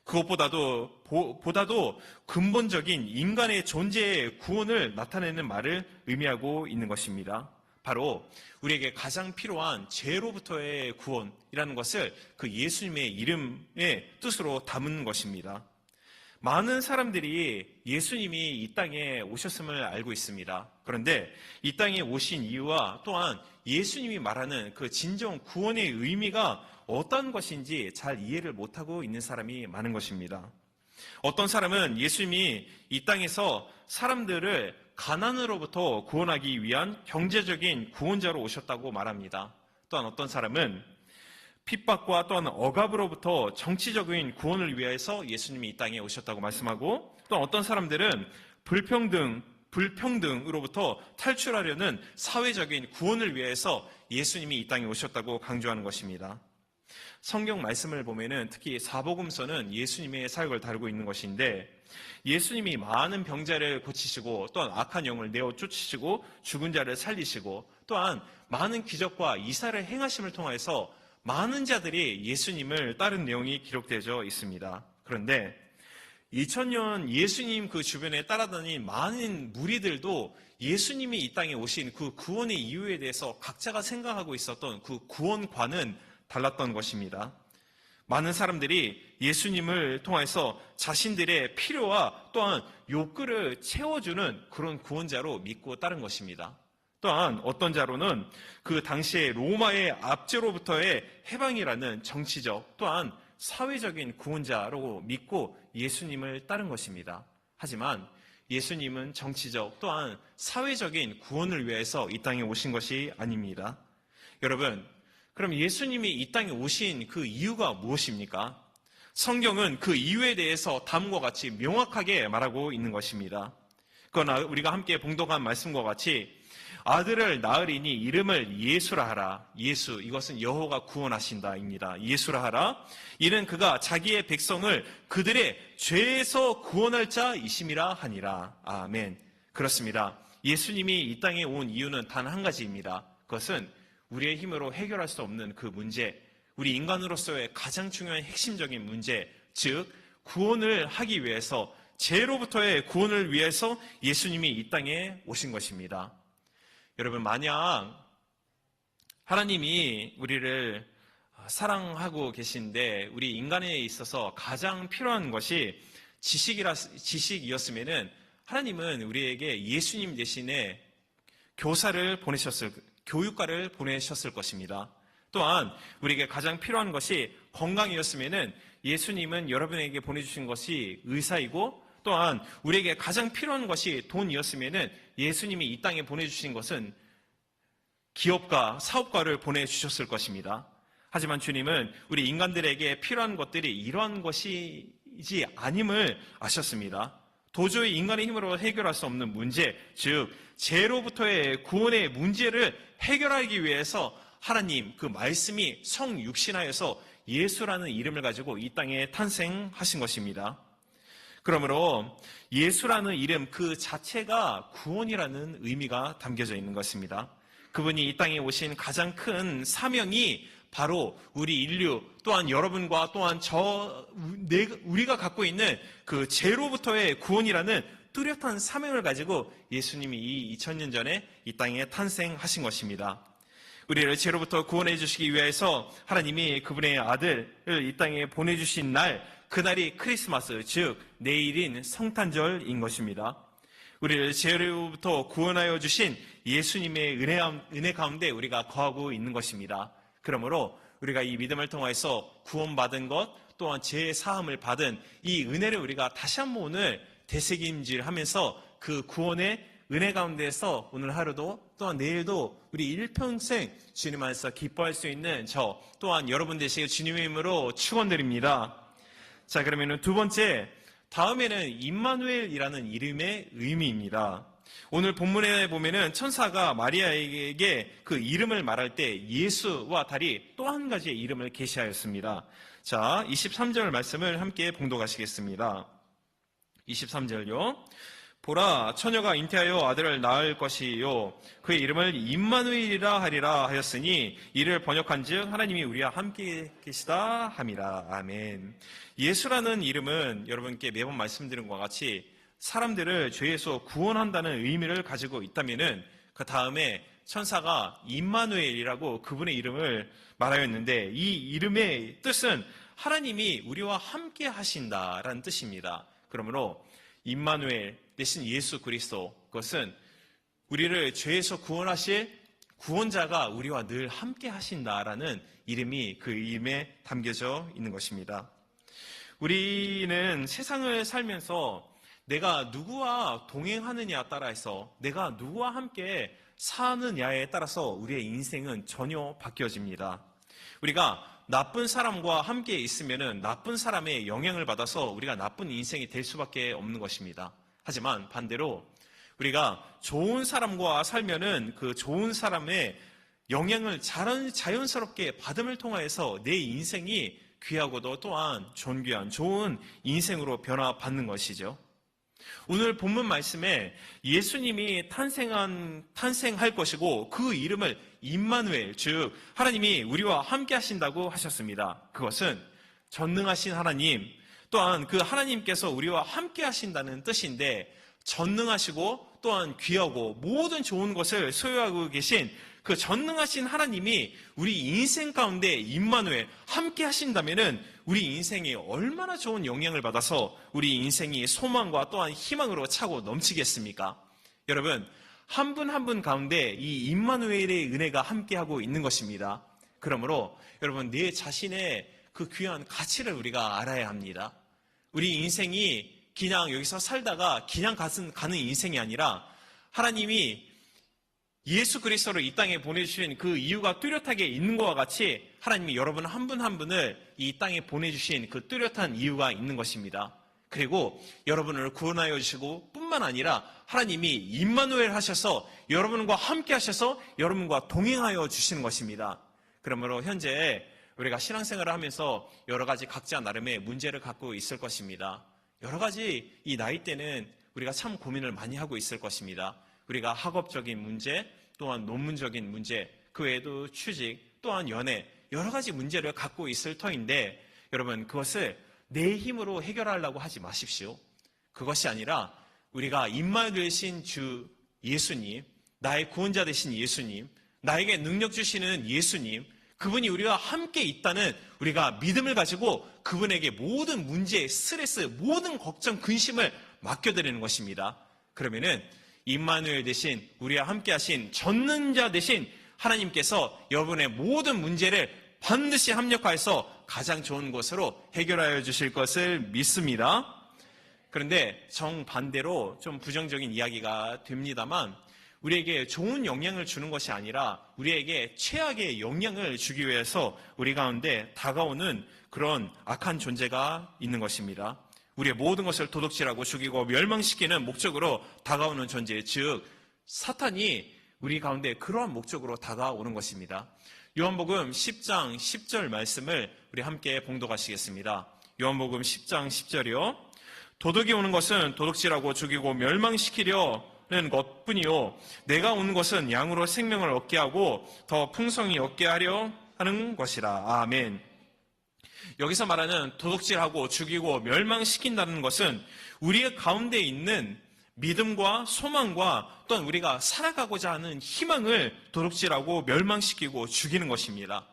그것보다도 근본적인 인간의 존재의 구원을 나타내는 말을 의미하고 있는 것입니다. 바로 우리에게 가장 필요한 죄로부터의 구원이라는 것을 그 예수님의 이름의 뜻으로 담은 것입니다. 많은 사람들이 예수님이 이 땅에 오셨음을 알고 있습니다. 그런데 이 땅에 오신 이유와 또한 예수님이 말하는 그 진정 구원의 의미가 어떤 것인지 잘 이해를 못하고 있는 사람이 많은 것입니다. 어떤 사람은 예수님이 이 땅에서 사람들을 가난으로부터 구원하기 위한 경제적인 구원자로 오셨다고 말합니다. 또한 어떤 사람은 핍박과 또한 억압으로부터 정치적인 구원을 위해서 예수님이 이 땅에 오셨다고 말씀하고, 또 어떤 사람들은 불평등으로부터 탈출하려는 사회적인 구원을 위해서 예수님이 이 땅에 오셨다고 강조하는 것입니다. 성경 말씀을 보면은 특히 사복음서는 예수님의 사역을 다루고 있는 것인데 예수님이 많은 병자를 고치시고 또한 악한 영을 내어 쫓으시고 죽은 자를 살리시고 또한 많은 기적과 이사를 행하심을 통해서 많은 자들이 예수님을 따른 내용이 기록되어 있습니다. 그런데 2000년 예수님 그 주변에 따라다닌 많은 무리들도 예수님이 이 땅에 오신 그 구원의 이유에 대해서 각자가 생각하고 있었던 그 구원과는 달랐던 것입니다. 많은 사람들이 예수님을 통해서 자신들의 필요와 또한 욕구를 채워주는 그런 구원자로 믿고 따른 것입니다. 또한 어떤 자로는 그 당시에 로마의 압제로부터의 해방이라는 정치적 또한 사회적인 구원자로 믿고 예수님을 따른 것입니다. 하지만 예수님은 정치적 또한 사회적인 구원을 위해서 이 땅에 오신 것이 아닙니다. 여러분, 그럼 예수님이 이 땅에 오신 그 이유가 무엇입니까? 성경은 그 이유에 대해서 다음과 같이 명확하게 말하고 있는 것입니다. 그러나 우리가 함께 봉독한 말씀과 같이 아들을 낳으리니 이름을 예수라 하라. 예수, 이것은 여호와가 구원하신다입니다. 예수라 하라. 이는 그가 자기의 백성을 그들의 죄에서 구원할 자이심이라 하니라. 아멘. 그렇습니다. 예수님이 이 땅에 온 이유는 단 한 가지입니다. 그것은 우리의 힘으로 해결할 수 없는 그 문제, 우리 인간으로서의 가장 중요한 핵심적인 문제, 즉 구원을 하기 위해서, 죄로부터의 구원을 위해서 예수님이 이 땅에 오신 것입니다. 여러분, 만약 하나님이 우리를 사랑하고 계신데 우리 인간에 있어서 가장 필요한 것이 지식이었으면은 하나님은 우리에게 예수님 대신에 교육가를 보내셨을 것입니다. 또한 우리에게 가장 필요한 것이 건강이었으면은 예수님은 여러분에게 보내주신 것이 의사이고, 또한 우리에게 가장 필요한 것이 돈이었으면은 예수님이 이 땅에 보내주신 것은 기업가, 사업가를 보내주셨을 것입니다. 하지만 주님은 우리 인간들에게 필요한 것들이 이러한 것이지 아님을 아셨습니다. 도저히 인간의 힘으로 해결할 수 없는 문제, 즉 죄로부터의 구원의 문제를 해결하기 위해서 하나님 그 말씀이 성육신하여서 예수라는 이름을 가지고 이 땅에 탄생하신 것입니다. 그러므로 예수라는 이름 그 자체가 구원이라는 의미가 담겨져 있는 것입니다. 그분이 이 땅에 오신 가장 큰 사명이 바로 우리 인류 또한 여러분과 또한 우리가 갖고 있는 그 죄로부터의 구원이라는 뚜렷한 사명을 가지고 예수님이 이 2000년 전에 이 땅에 탄생하신 것입니다. 우리를 죄로부터 구원해 주시기 위해서 하나님이 그분의 아들을 이 땅에 보내주신 날, 그날이 크리스마스, 즉 내일인 성탄절인 것입니다. 우리를 죄로부터 구원하여 주신 예수님의 은혜 가운데 우리가 거하고 있는 것입니다. 그러므로 우리가 이 믿음을 통해서 구원받은 것, 또한 죄 사함을 받은 이 은혜를 우리가 다시 한번 오늘 되새김질하면서 그 구원의 은혜 가운데에서 오늘 하루도 또한 내일도 우리 일평생 주님 안에서 기뻐할 수 있는 저 또한 여러분 되시길 주님의 이름으로 축원드립니다. 자, 그러면은 두 번째, 다음에는 임마누엘이라는 이름의 의미입니다. 오늘 본문에 보면은 천사가 마리아에게 그 이름을 말할 때 예수와 달리 또 한 가지의 이름을 계시하였습니다. 자, 23절 말씀을 함께 봉독하시겠습니다. 23절요. 보라, 처녀가 잉태하여 아들을 낳을 것이요 그의 이름을 임마누엘이라 하리라 하였으니 이를 번역한즉 하나님이 우리와 함께 계시다 함이라. 아멘. 예수라는 이름은 여러분께 매번 말씀드린 것과 같이 사람들을 죄에서 구원한다는 의미를 가지고 있다면은 그 다음에 천사가 임마누엘이라고 그분의 이름을 말하였는데, 이 이름의 뜻은 하나님이 우리와 함께 하신다라는 뜻입니다. 그러므로 임마누엘 대신 예수 그리스도, 그것은 우리를 죄에서 구원하실 구원자가 우리와 늘 함께 하신다라는 이름이 그 이름에 담겨져 있는 것입니다. 우리는 세상을 살면서 내가 누구와 동행하느냐에 따라서, 내가 누구와 함께 사느냐에 따라서 우리의 인생은 전혀 바뀌어집니다. 우리가 나쁜 사람과 함께 있으면은 나쁜 사람의 영향을 받아서 우리가 나쁜 인생이 될 수밖에 없는 것입니다. 하지만 반대로 우리가 좋은 사람과 살면은 그 좋은 사람의 영향을 자연스럽게 받음을 통해서 내 인생이 귀하고도 또한 존귀한 좋은 인생으로 변화받는 것이죠. 오늘 본문 말씀에 예수님이 탄생할 것이고 그 이름을 임마누엘, 즉 하나님이 우리와 함께 하신다고 하셨습니다. 그것은 전능하신 하나님, 또한 그 하나님께서 우리와 함께 하신다는 뜻인데, 전능하시고 또한 귀하고 모든 좋은 것을 소유하고 계신 그 전능하신 하나님이 우리 인생 가운데 임마누엘 함께 하신다면은 우리 인생이 얼마나 좋은 영향을 받아서 우리 인생이 소망과 또한 희망으로 차고 넘치겠습니까? 여러분, 한 분 한 분 가운데 이 임마누엘의 은혜가 함께하고 있는 것입니다. 그러므로 여러분, 내 자신의 그 귀한 가치를 우리가 알아야 합니다. 우리 인생이 그냥 여기서 살다가 그냥 가는 인생이 아니라 하나님이 예수 그리스도를 이 땅에 보내주신 그 이유가 뚜렷하게 있는 것과 같이 하나님이 여러분 한 분 한 분을 이 땅에 보내주신 그 뚜렷한 이유가 있는 것입니다. 그리고 여러분을 구원하여 주시고 뿐만 아니라 하나님이 임마누엘 하셔서 여러분과 함께 하셔서 여러분과 동행하여 주시는 것입니다. 그러므로 현재 우리가 신앙생활을 하면서 여러 가지 각자 나름의 문제를 갖고 있을 것입니다. 여러 가지 이 나이 때는 우리가 참 고민을 많이 하고 있을 것입니다. 우리가 학업적인 문제, 또한 논문적인 문제, 그 외에도 취직, 또한 연애, 여러 가지 문제를 갖고 있을 터인데, 여러분, 그것을 내 힘으로 해결하려고 하지 마십시오. 그것이 아니라 우리가 임마누엘 되신 주 예수님, 나의 구원자 되신 예수님, 나에게 능력 주시는 예수님, 그분이 우리와 함께 있다는 우리가 믿음을 가지고 그분에게 모든 문제, 스트레스, 모든 걱정, 근심을 맡겨드리는 것입니다. 그러면은 임마누엘 대신 우리와 함께 하신 전능자 대신 하나님께서 여러분의 모든 문제를 반드시 합력하여서 가장 좋은 것으로 해결하여 주실 것을 믿습니다. 그런데 정반대로 좀 부정적인 이야기가 됩니다만, 우리에게 좋은 영향을 주는 것이 아니라 우리에게 최악의 영향을 주기 위해서 우리 가운데 다가오는 그런 악한 존재가 있는 것입니다. 우리의 모든 것을 도둑질하고 죽이고 멸망시키는 목적으로 다가오는 존재, 즉 사탄이 우리 가운데 그러한 목적으로 다가오는 것입니다. 요한복음 10장 10절 말씀을 우리 함께 봉독하시겠습니다. 요한복음 10장 10절이요. 도둑이 오는 것은 도둑질하고 죽이고 멸망시키려는 것뿐이요, 내가 온 것은 양으로 생명을 얻게 하고 더 풍성히 얻게 하려 하는 것이라. 아멘. 여기서 말하는 도둑질하고 죽이고 멸망시킨다는 것은 우리의 가운데 있는 믿음과 소망과 또한 우리가 살아가고자 하는 희망을 도둑질하고 멸망시키고 죽이는 것입니다.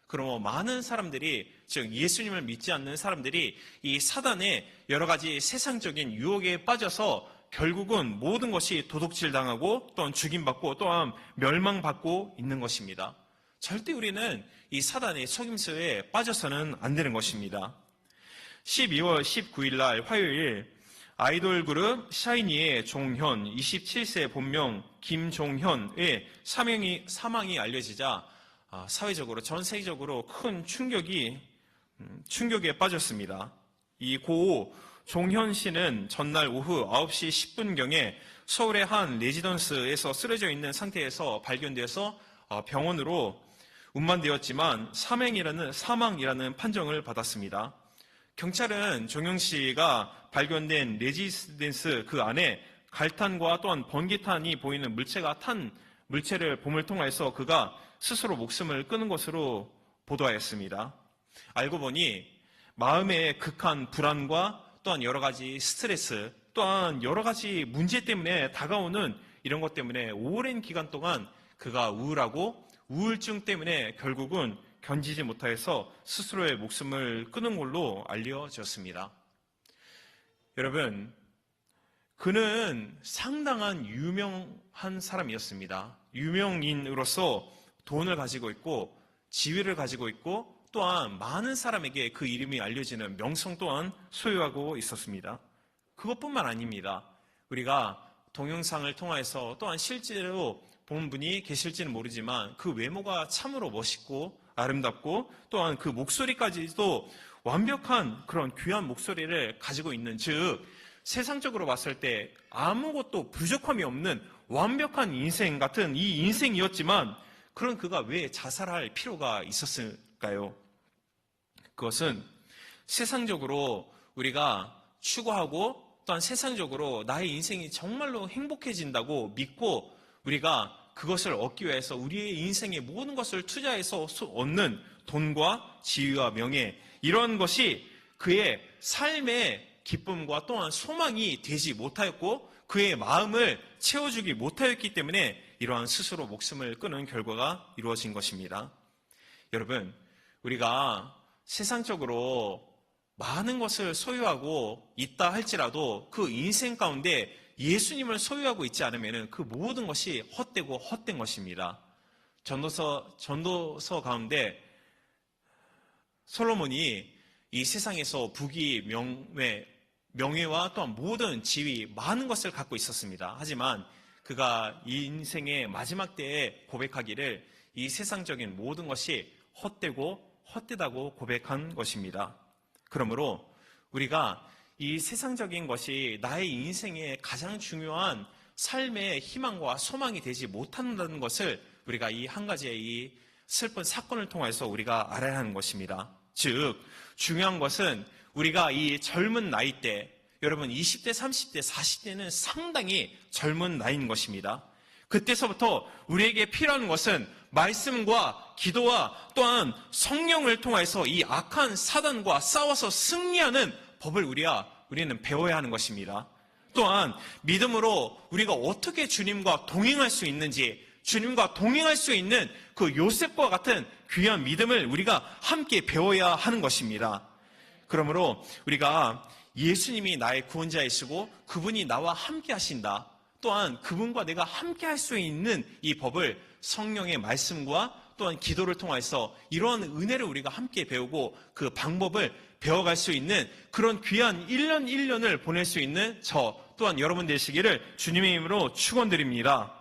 그러므로 많은 사람들이, 즉 예수님을 믿지 않는 사람들이 이 사단의 여러 가지 세상적인 유혹에 빠져서 결국은 모든 것이 도둑질당하고 또한 죽임받고 또한 멸망받고 있는 것입니다. 절대 우리는 이 사단의 속임수에 빠져서는 안 되는 것입니다. 12월 19일 날 화요일 아이돌 그룹 샤이니의 종현 27세 본명 김종현의 사망이 알려지자 사회적으로 전 세계적으로 큰 충격에 빠졌습니다. 이 고 종현 씨는 전날 오후 9시 10분경에 서울의 한 레지던스에서 쓰러져 있는 상태에서 발견돼서 병원으로 운반되었지만 사망이라는 판정을 받았습니다. 경찰은 종현 씨가 발견된 레지던스 그 안에 갈탄과 또한 번개탄이 보이는 물체를 봄을 통해서 그가 스스로 목숨을 끊은 것으로 보도하였습니다. 알고 보니 마음의 극한 불안과 또한 여러 가지 스트레스, 또한 여러 가지 문제 때문에 다가오는 이런 것 때문에 오랜 기간 동안 그가 우울하고 우울증 때문에 결국은 견디지 못해서 스스로의 목숨을 끊은 걸로 알려졌습니다. 여러분, 그는 상당한 유명한 사람이었습니다. 유명인으로서 돈을 가지고 있고 지위를 가지고 있고 또한 많은 사람에게 그 이름이 알려지는 명성 또한 소유하고 있었습니다. 그것뿐만 아닙니다. 우리가 동영상을 통해서 또한 실제로 본 분이 계실지는 모르지만 그 외모가 참으로 멋있고 아름답고 또한 그 목소리까지도 완벽한 그런 귀한 목소리를 가지고 있는, 즉 세상적으로 봤을 때 아무것도 부족함이 없는 완벽한 인생 같은 이 인생이었지만 그런 그가 왜 자살할 필요가 있었을까요? 그것은 세상적으로 우리가 추구하고 또한 세상적으로 나의 인생이 정말로 행복해진다고 믿고 우리가 그것을 얻기 위해서 우리의 인생의 모든 것을 투자해서 얻는 돈과 지위와 명예, 이런 것이 그의 삶의 기쁨과 또한 소망이 되지 못하였고 그의 마음을 채워주기 못하였기 때문에 이러한 스스로 목숨을 끊은 결과가 이루어진 것입니다. 여러분, 우리가 세상적으로 많은 것을 소유하고 있다 할지라도 그 인생 가운데 예수님을 소유하고 있지 않으면 그 모든 것이 헛되고 헛된 것입니다. 전도서 가운데 솔로몬이 이 세상에서 부귀, 명예와 또한 모든 지위, 많은 것을 갖고 있었습니다. 하지만 그가 인생의 마지막 때에 고백하기를 이 세상적인 모든 것이 헛되고 헛되다고 고백한 것입니다. 그러므로 우리가 이 세상적인 것이 나의 인생의 가장 중요한 삶의 희망과 소망이 되지 못한다는 것을 우리가 이 한 가지의 이 슬픈 사건을 통해서 우리가 알아야 하는 것입니다. 즉, 중요한 것은 우리가 이 젊은 나이 때, 여러분 20대, 30대, 40대는 상당히 젊은 나이인 것입니다. 그때서부터 우리에게 필요한 것은 말씀과 기도와 또한 성령을 통해서 이 악한 사단과 싸워서 승리하는 법을 우리는 배워야 하는 것입니다. 또한 믿음으로 우리가 어떻게 주님과 동행할 수 있는지, 주님과 동행할 수 있는 그 요셉과 같은 귀한 믿음을 우리가 함께 배워야 하는 것입니다. 그러므로 우리가 예수님이 나의 구원자이시고 그분이 나와 함께 하신다. 또한 그분과 내가 함께 할 수 있는 이 법을 성령의 말씀과 또한 기도를 통해서 이러한 은혜를 우리가 함께 배우고 그 방법을 배워갈 수 있는 그런 귀한 1년 1년을 보낼 수 있는 저 또한 여러분 되시기를 주님의 이름으로 축원드립니다.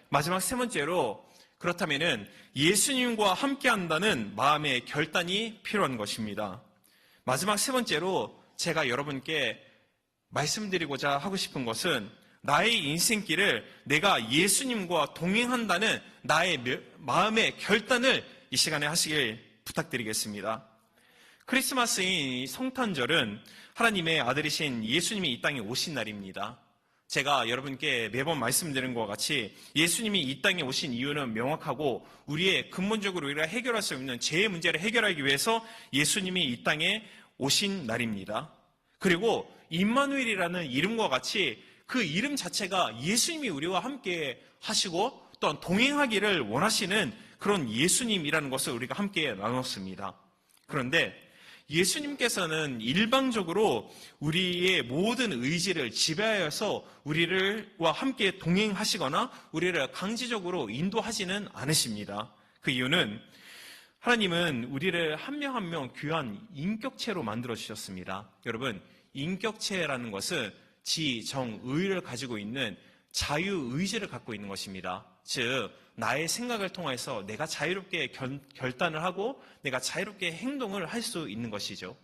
마지막 세 번째로, 그렇다면은 예수님과 함께 한다는 마음의 결단이 필요한 것입니다. 마지막 세 번째로 제가 여러분께 말씀드리고자 하고 싶은 것은 나의 인생길을 내가 예수님과 동행한다는 나의 마음의 결단을 이 시간에 하시길 부탁드리겠습니다. 크리스마스인 성탄절은 하나님의 아들이신 예수님이 이 땅에 오신 날입니다. 제가 여러분께 매번 말씀드린 것과 같이 예수님이 이 땅에 오신 이유는 명확하고 우리의 근본적으로 우리가 해결할 수 없는 죄의 문제를 해결하기 위해서 예수님이 이 땅에 오신 날입니다. 그리고 임마누엘이라는 이름과 같이 그 이름 자체가 예수님이 우리와 함께 하시고 또한 동행하기를 원하시는 그런 예수님이라는 것을 우리가 함께 나눴습니다. 그런데 예수님께서는 일방적으로 우리의 모든 의지를 지배하여서 우리와 함께 동행하시거나 우리를 강제적으로 인도하지는 않으십니다. 그 이유는 하나님은 우리를 한 명 한 명 귀한 인격체로 만들어 주셨습니다. 여러분, 인격체라는 것은 지, 정, 의를 가지고 있는 자유의지를 갖고 있는 것입니다. 즉, 나의 생각을 통해서 내가 자유롭게 결단을 하고 내가 자유롭게 행동을 할 수 있는 것이죠.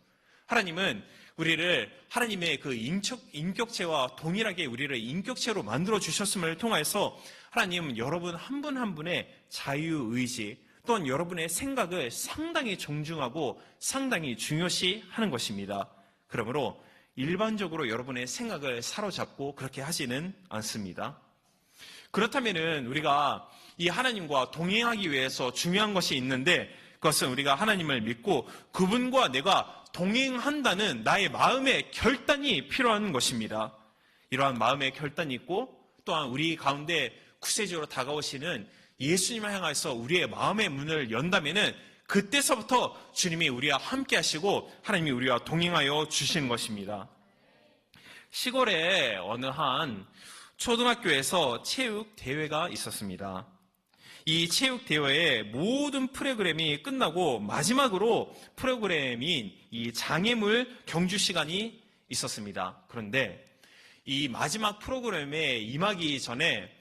하나님은 우리를 하나님의 그 인격체와 동일하게 우리를 인격체로 만들어 주셨음을 통해서 하나님은 여러분 한 분 한 분의 자유의지 또한 여러분의 생각을 상당히 존중하고 상당히 중요시 하는 것입니다. 그러므로 일반적으로 여러분의 생각을 사로잡고 그렇게 하지는 않습니다. 그렇다면은 우리가 이 하나님과 동행하기 위해서 중요한 것이 있는데 그것은 우리가 하나님을 믿고 그분과 내가 동행한다는 나의 마음의 결단이 필요한 것입니다. 이러한 마음의 결단이 있고 또한 우리 가운데 구체적으로 다가오시는 예수님을 향해서 우리의 마음의 문을 연다면은 그때서부터 주님이 우리와 함께 하시고 하나님이 우리와 동행하여 주시는 것입니다. 시골에 어느 한 초등학교에서 체육 대회가 있었습니다. 이 체육 대회의 모든 프로그램이 끝나고 마지막으로 프로그램인 이 장애물 경주 시간이 있었습니다. 그런데 이 마지막 프로그램에 임하기 전에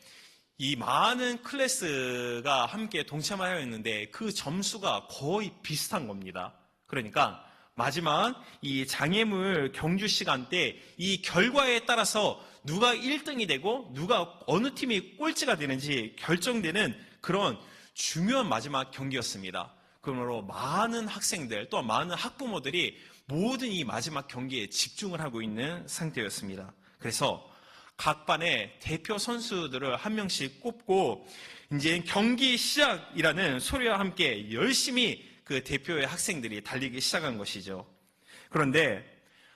이 많은 클래스가 함께 동참하여 있는데 그 점수가 거의 비슷한 겁니다. 그러니까 마지막 이 장애물 경주 시간 때 이 결과에 따라서 누가 1등이 되고 누가 어느 팀이 꼴찌가 되는지 결정되는 그런 중요한 마지막 경기였습니다. 그러므로 많은 학생들 또 많은 학부모들이 모든 이 마지막 경기에 집중을 하고 있는 상태였습니다. 그래서 각 반의 대표 선수들을 한 명씩 꼽고 이제 경기 시작이라는 소리와 함께 열심히 그 대표의 학생들이 달리기 시작한 것이죠. 그런데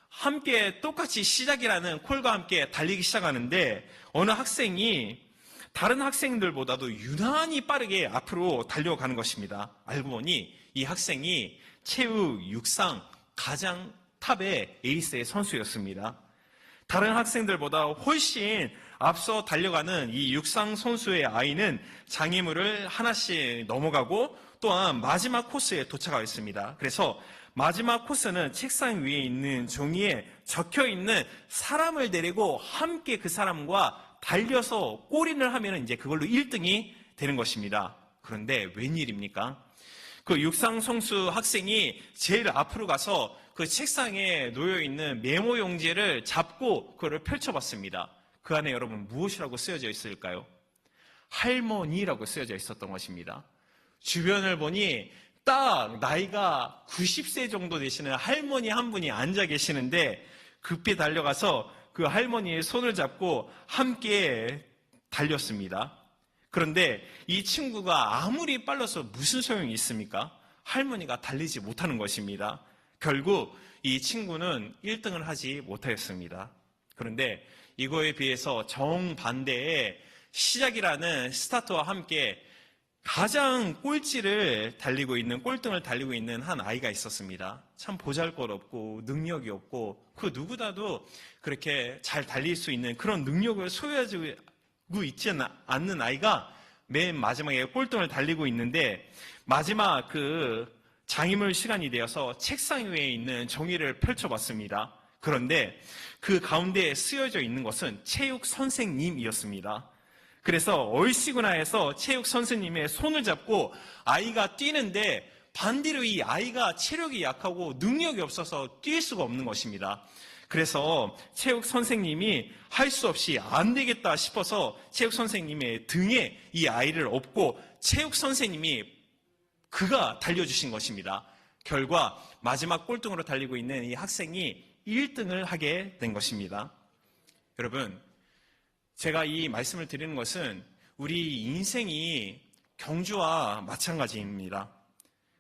함께 똑같이 시작이라는 콜과 함께 달리기 시작하는데 어느 학생이 다른 학생들보다도 유난히 빠르게 앞으로 달려가는 것입니다. 알고 보니 이 학생이 체육, 육상 가장 탑의 에이스의 선수였습니다. 다른 학생들보다 훨씬 앞서 달려가는 이 육상 선수의 아이는 장애물을 하나씩 넘어가고 또한 마지막 코스에 도착하였습니다. 그래서 마지막 코스는 책상 위에 있는 종이에 적혀 있는 사람을 데리고 함께 그 사람과 달려서 골인을 하면 이제 그걸로 1등이 되는 것입니다. 그런데 웬일입니까? 그 육상 선수 학생이 제일 앞으로 가서 그 책상에 놓여 있는 메모 용지를 잡고 그걸 펼쳐봤습니다. 그 안에 여러분 무엇이라고 쓰여져 있을까요? 할머니라고 쓰여져 있었던 것입니다. 주변을 보니 딱 나이가 90세 정도 되시는 할머니 한 분이 앉아 계시는데 급히 달려가서 그 할머니의 손을 잡고 함께 달렸습니다. 그런데 이 친구가 아무리 빨라서 무슨 소용이 있습니까? 할머니가 달리지 못하는 것입니다. 결국 이 친구는 1등을 하지 못하였습니다. 그런데 이거에 비해서 정반대의 시작이라는 스타트와 함께 가장 꼴찌를 달리고 있는, 꼴등을 달리고 있는 한 아이가 있었습니다. 참 보잘것없고 능력이 없고 그 누구라도 그렇게 잘 달릴 수 있는 그런 능력을 소유하고 있지 않는 아이가 맨 마지막에 꼴등을 달리고 있는데 마지막 그 장애물 시간이 되어서 책상 위에 있는 종이를 펼쳐봤습니다. 그런데 그 가운데에 쓰여져 있는 것은 체육 선생님이었습니다. 그래서 얼씨구나 해서 체육 선생님의 손을 잡고 아이가 뛰는데 반대로 이 아이가 체력이 약하고 능력이 없어서 뛸 수가 없는 것입니다. 그래서 체육 선생님이 할 수 없이 안 되겠다 싶어서 체육 선생님의 등에 이 아이를 업고 체육 선생님이 그가 달려주신 것입니다. 결과 마지막 꼴등으로 달리고 있는 이 학생이 1등을 하게 된 것입니다. 여러분, 제가 이 말씀을 드리는 것은 우리 인생이 경주와 마찬가지입니다.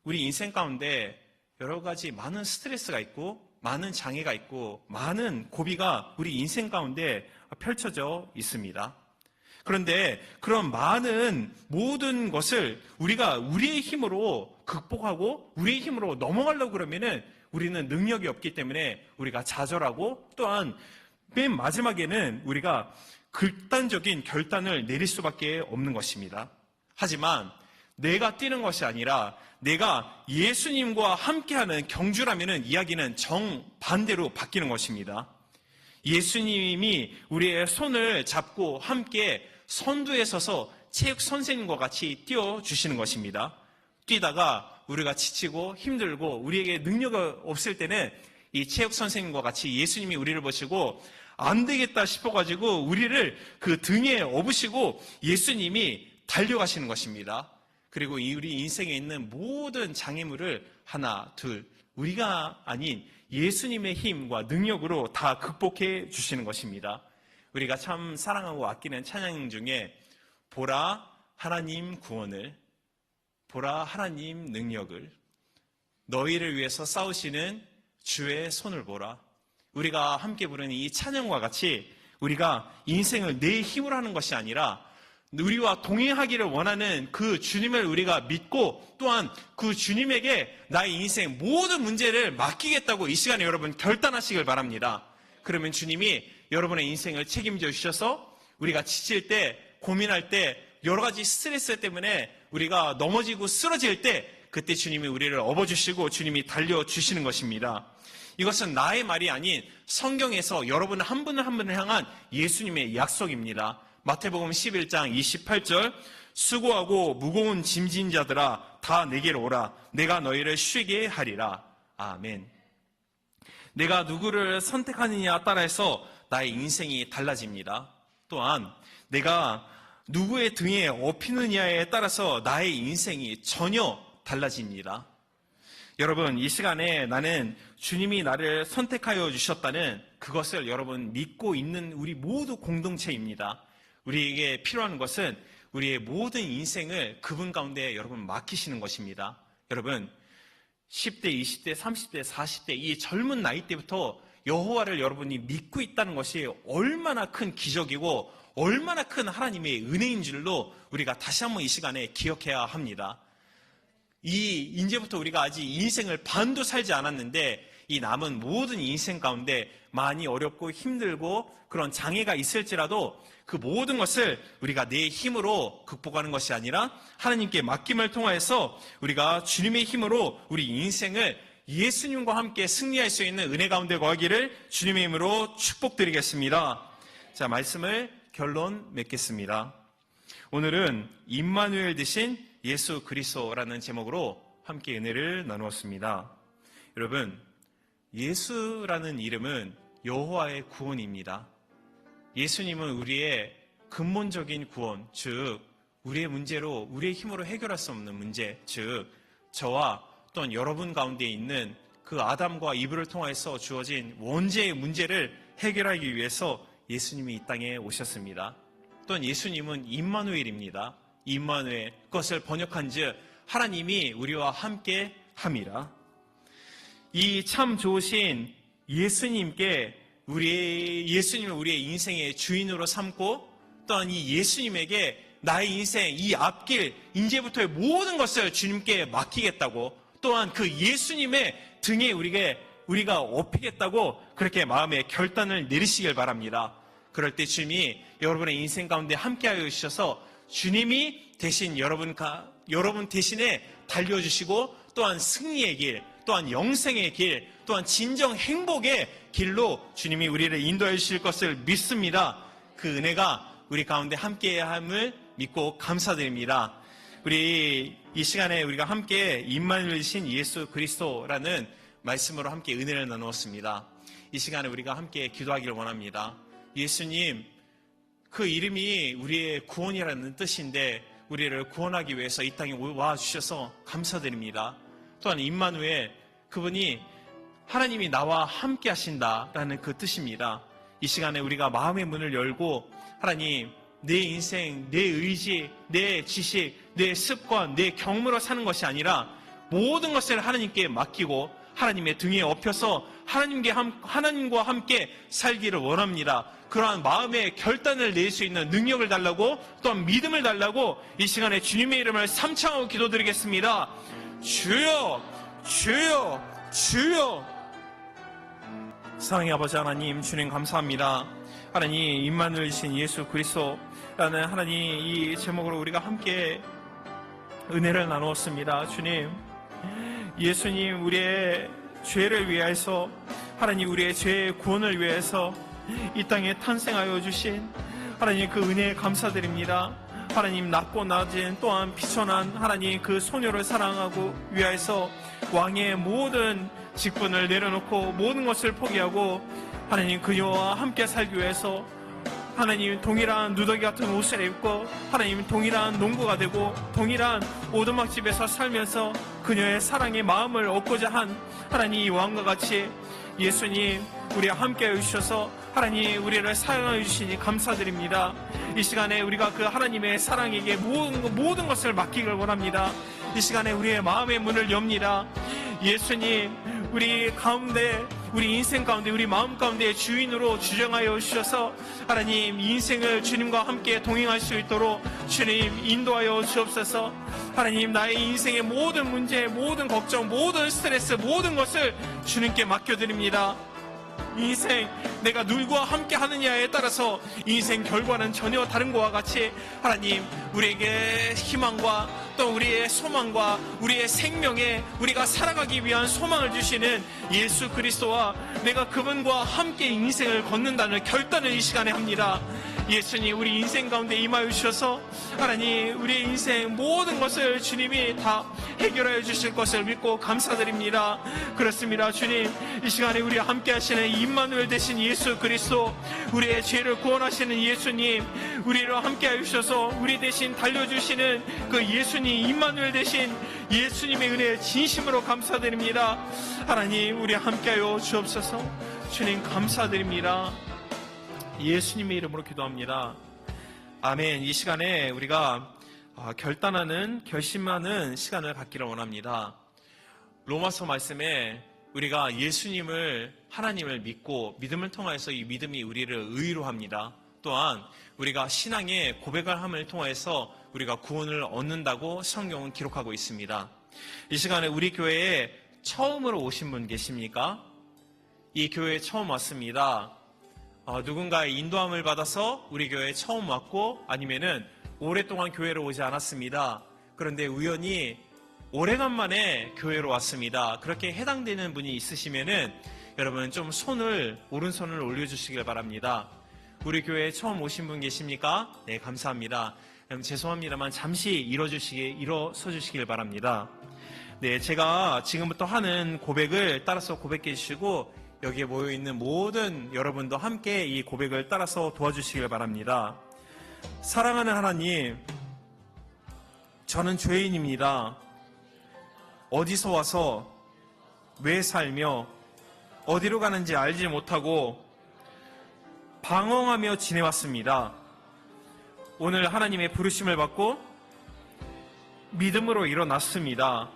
우리 인생 가운데 여러 가지 많은 스트레스가 있고 많은 장애가 있고 많은 고비가 우리 인생 가운데 펼쳐져 있습니다. 그런데 그런 많은 모든 것을 우리가 우리의 힘으로 극복하고 우리의 힘으로 넘어가려고 그러면은 우리는 능력이 없기 때문에 우리가 좌절하고 또한 맨 마지막에는 우리가 극단적인 결단을 내릴 수밖에 없는 것입니다. 하지만 내가 뛰는 것이 아니라 내가 예수님과 함께하는 경주라면은 이야기는 정반대로 바뀌는 것입니다. 예수님이 우리의 손을 잡고 함께 선두에 서서 체육 선생님과 같이 뛰어주시는 것입니다. 뛰다가 우리가 지치고 힘들고 우리에게 능력이 없을 때는 이 체육 선생님과 같이 예수님이 우리를 보시고 안 되겠다 싶어가지고 우리를 그 등에 업으시고 예수님이 달려가시는 것입니다. 그리고 우리 인생에 있는 모든 장애물을 하나, 둘, 우리가 아닌 예수님의 힘과 능력으로 다 극복해 주시는 것입니다. 우리가 참 사랑하고 아끼는 찬양 중에 보라 하나님 구원을, 보라 하나님 능력을, 너희를 위해서 싸우시는 주의 손을 보라. 우리가 함께 부르는 이 찬양과 같이 우리가 인생을 내 힘으로 하는 것이 아니라 우리와 동행하기를 원하는 그 주님을 우리가 믿고 또한 그 주님에게 나의 인생 모든 문제를 맡기겠다고 이 시간에 여러분 결단하시길 바랍니다. 그러면 주님이 여러분의 인생을 책임져 주셔서 우리가 지칠 때, 고민할 때, 여러 가지 스트레스 때문에 우리가 넘어지고 쓰러질 때 그때 주님이 우리를 업어주시고 주님이 달려주시는 것입니다. 이것은 나의 말이 아닌 성경에서 여러분 한 분을 한 분을 향한 예수님의 약속입니다. 마태복음 11장 28절 수고하고 무거운 짐진 자들아 다 내게로 오라 내가 너희를 쉬게 하리라. 아멘. 내가 누구를 선택하느냐에 따라서 나의 인생이 달라집니다. 또한 내가 누구의 등에 업히느냐에 따라서 나의 인생이 전혀 달라집니다. 여러분, 이 시간에 나는 주님이 나를 선택하여 주셨다는 그것을 여러분 믿고 있는 우리 모두 공동체입니다. 우리에게 필요한 것은 우리의 모든 인생을 그분 가운데 여러분 맡기시는 것입니다. 여러분, 10대, 20대, 30대, 40대 이 젊은 나이 때부터 여호와를 여러분이 믿고 있다는 것이 얼마나 큰 기적이고 얼마나 큰 하나님의 은혜인 줄로 우리가 다시 한번 이 시간에 기억해야 합니다. 이제부터 우리가 아직 인생을 반도 살지 않았는데 이 남은 모든 인생 가운데 많이 어렵고 힘들고 그런 장애가 있을지라도 그 모든 것을 우리가 내 힘으로 극복하는 것이 아니라 하나님께 맡김을 통하여서 우리가 주님의 힘으로 우리 인생을 예수님과 함께 승리할 수 있는 은혜 가운데 거하기를 주님의 힘으로 축복드리겠습니다. 자, 말씀을 결론 맺겠습니다. 오늘은 임마누엘 되신 예수 그리스도라는 제목으로 함께 은혜를 나누었습니다. 여러분, 예수라는 이름은 여호와의 구원입니다. 예수님은 우리의 근본적인 구원, 즉 우리의 문제로 우리의 힘으로 해결할 수 없는 문제, 즉 저와 또한 여러분 가운데 있는 그 아담과 이브를 통해서 주어진 원죄의 문제를 해결하기 위해서 예수님이 이 땅에 오셨습니다. 또한 예수님은 임마누엘입니다. 임마누엘, 그것을 번역한즉 하나님이 우리와 함께 함이라. 이 참 좋으신 예수님께 예수님을 우리의 인생의 주인으로 삼고 또한 이 예수님에게 나의 인생, 이 앞길, 이제부터의 모든 것을 주님께 맡기겠다고 또한 그 예수님의 등에 우리가 업히겠다고 그렇게 마음의 결단을 내리시길 바랍니다. 그럴 때 주님이 여러분의 인생 가운데 함께하여 주셔서 주님이 대신 여러분 대신에 달려주시고 또한 승리의 길, 또한 영생의 길, 또한 진정 행복의 길로 주님이 우리를 인도해 주실 것을 믿습니다. 그 은혜가 우리 가운데 함께함을 믿고 감사드립니다. 우리 이 시간에 우리가 함께 임마누엘이신 예수 그리스도라는 말씀으로 함께 은혜를 나누었습니다. 이 시간에 우리가 함께 기도하기를 원합니다. 예수님, 그 이름이 우리의 구원이라는 뜻인데 우리를 구원하기 위해서 이 땅에 와 주셔서 감사드립니다. 또한 임마누엘, 그분이 하나님이 나와 함께 하신다라는 그 뜻입니다. 이 시간에 우리가 마음의 문을 열고 하나님, 내 인생, 내 의지, 내 지식, 내 습관, 내 경험으로 사는 것이 아니라 모든 것을 하나님께 맡기고 하나님의 등에 업혀서 하나님과 함께 살기를 원합니다. 그러한 마음의 결단을 낼 수 있는 능력을 달라고 또한 믿음을 달라고 이 시간에 주님의 이름을 삼창하고 기도드리겠습니다. 주여, 주여, 주여. 사랑의 아버지 하나님, 주님 감사합니다. 하나님, 임마누엘이신 예수 그리스도라는 하나님 이 제목으로 우리가 함께 은혜를 나누었습니다. 주님, 예수님, 우리의 죄를 위해서, 하나님 우리의 죄의 구원을 위해서 이 땅에 탄생하여 주신 하나님 그 은혜에 감사드립니다. 하나님, 낮고 낮은 또한 비천한 하나님 그 소녀를 사랑하고 위하여서 왕의 모든 직분을 내려놓고 모든 것을 포기하고 하나님 그녀와 함께 살기 위해서 하나님 동일한 누더기 같은 옷을 입고 하나님 동일한 농부가 되고 동일한 오두막집에서 살면서 그녀의 사랑의 마음을 얻고자 한 하나님 이 왕과 같이 예수님 우리와 함께 해주셔서 하나님 우리를 사용해 주시니 감사드립니다. 이 시간에 우리가 그 하나님의 사랑에게 모든 것을 맡기길 원합니다. 이 시간에 우리의 마음의 문을 엽니다. 예수님, 우리 가운데, 우리 인생 가운데, 우리 마음 가운데 주인으로 주정하여 주셔서 하나님 인생을 주님과 함께 동행할 수 있도록 주님 인도하여 주옵소서. 하나님, 나의 인생의 모든 문제, 모든 걱정, 모든 스트레스, 모든 것을 주님께 맡겨드립니다. 인생 내가 누구와 함께 하느냐에 따라서 인생 결과는 전혀 다른 것과 같이 하나님 우리에게 희망과 또 우리의 소망과 우리의 생명에 우리가 살아가기 위한 소망을 주시는 예수 그리스도와 내가 그분과 함께 인생을 걷는다는 결단을 이 시간에 합니다. 예수님 우리 인생 가운데 임하여 주셔서 하나님 우리의 인생 모든 것을 주님이 다 해결하여 주실 것을 믿고 감사드립니다. 그렇습니다. 주님, 이 시간에 우리와 함께 하시는 임마누엘 되신 예수 그리스도, 우리의 죄를 구원하시는 예수님, 우리와 함께 하여 주셔서 우리 대신 달려주시는 그 예수님, 임마누엘 되신 예수님의 은혜에 진심으로 감사드립니다. 하나님 우리와 함께하여 주옵소서. 주님 감사드립니다. 예수님의 이름으로 기도합니다. 아멘. 이 시간에 우리가 결단하는, 결심하는 시간을 갖기를 원합니다. 로마서 말씀에 우리가 예수님을, 하나님을 믿고 믿음을 통해서 이 믿음이 우리를 의로 합니다. 또한 우리가 신앙의 고백을 함을 통해서 우리가 구원을 얻는다고 성경은 기록하고 있습니다. 이 시간에 우리 교회에 처음으로 오신 분 계십니까? 이 교회에 처음 왔습니다. 누군가의 인도함을 받아서 우리 교회에 처음 왔고, 아니면은 오랫동안 교회로 오지 않았습니다. 그런데 우연히 오래간만에 교회로 왔습니다. 그렇게 해당되는 분이 있으시면은 여러분 좀 오른손을 올려주시길 바랍니다. 우리 교회에 처음 오신 분 계십니까? 네, 감사합니다. 죄송합니다만 잠시 일어서 주시길 바랍니다. 네, 제가 지금부터 하는 고백을 따라서 고백해 주시고, 여기에 모여있는 모든 여러분도 함께 이 고백을 따라서 도와주시길 바랍니다. 사랑하는 하나님, 저는 죄인입니다. 어디서 와서 왜 살며 어디로 가는지 알지 못하고 방황하며 지내왔습니다. 오늘 하나님의 부르심을 받고 믿음으로 일어났습니다.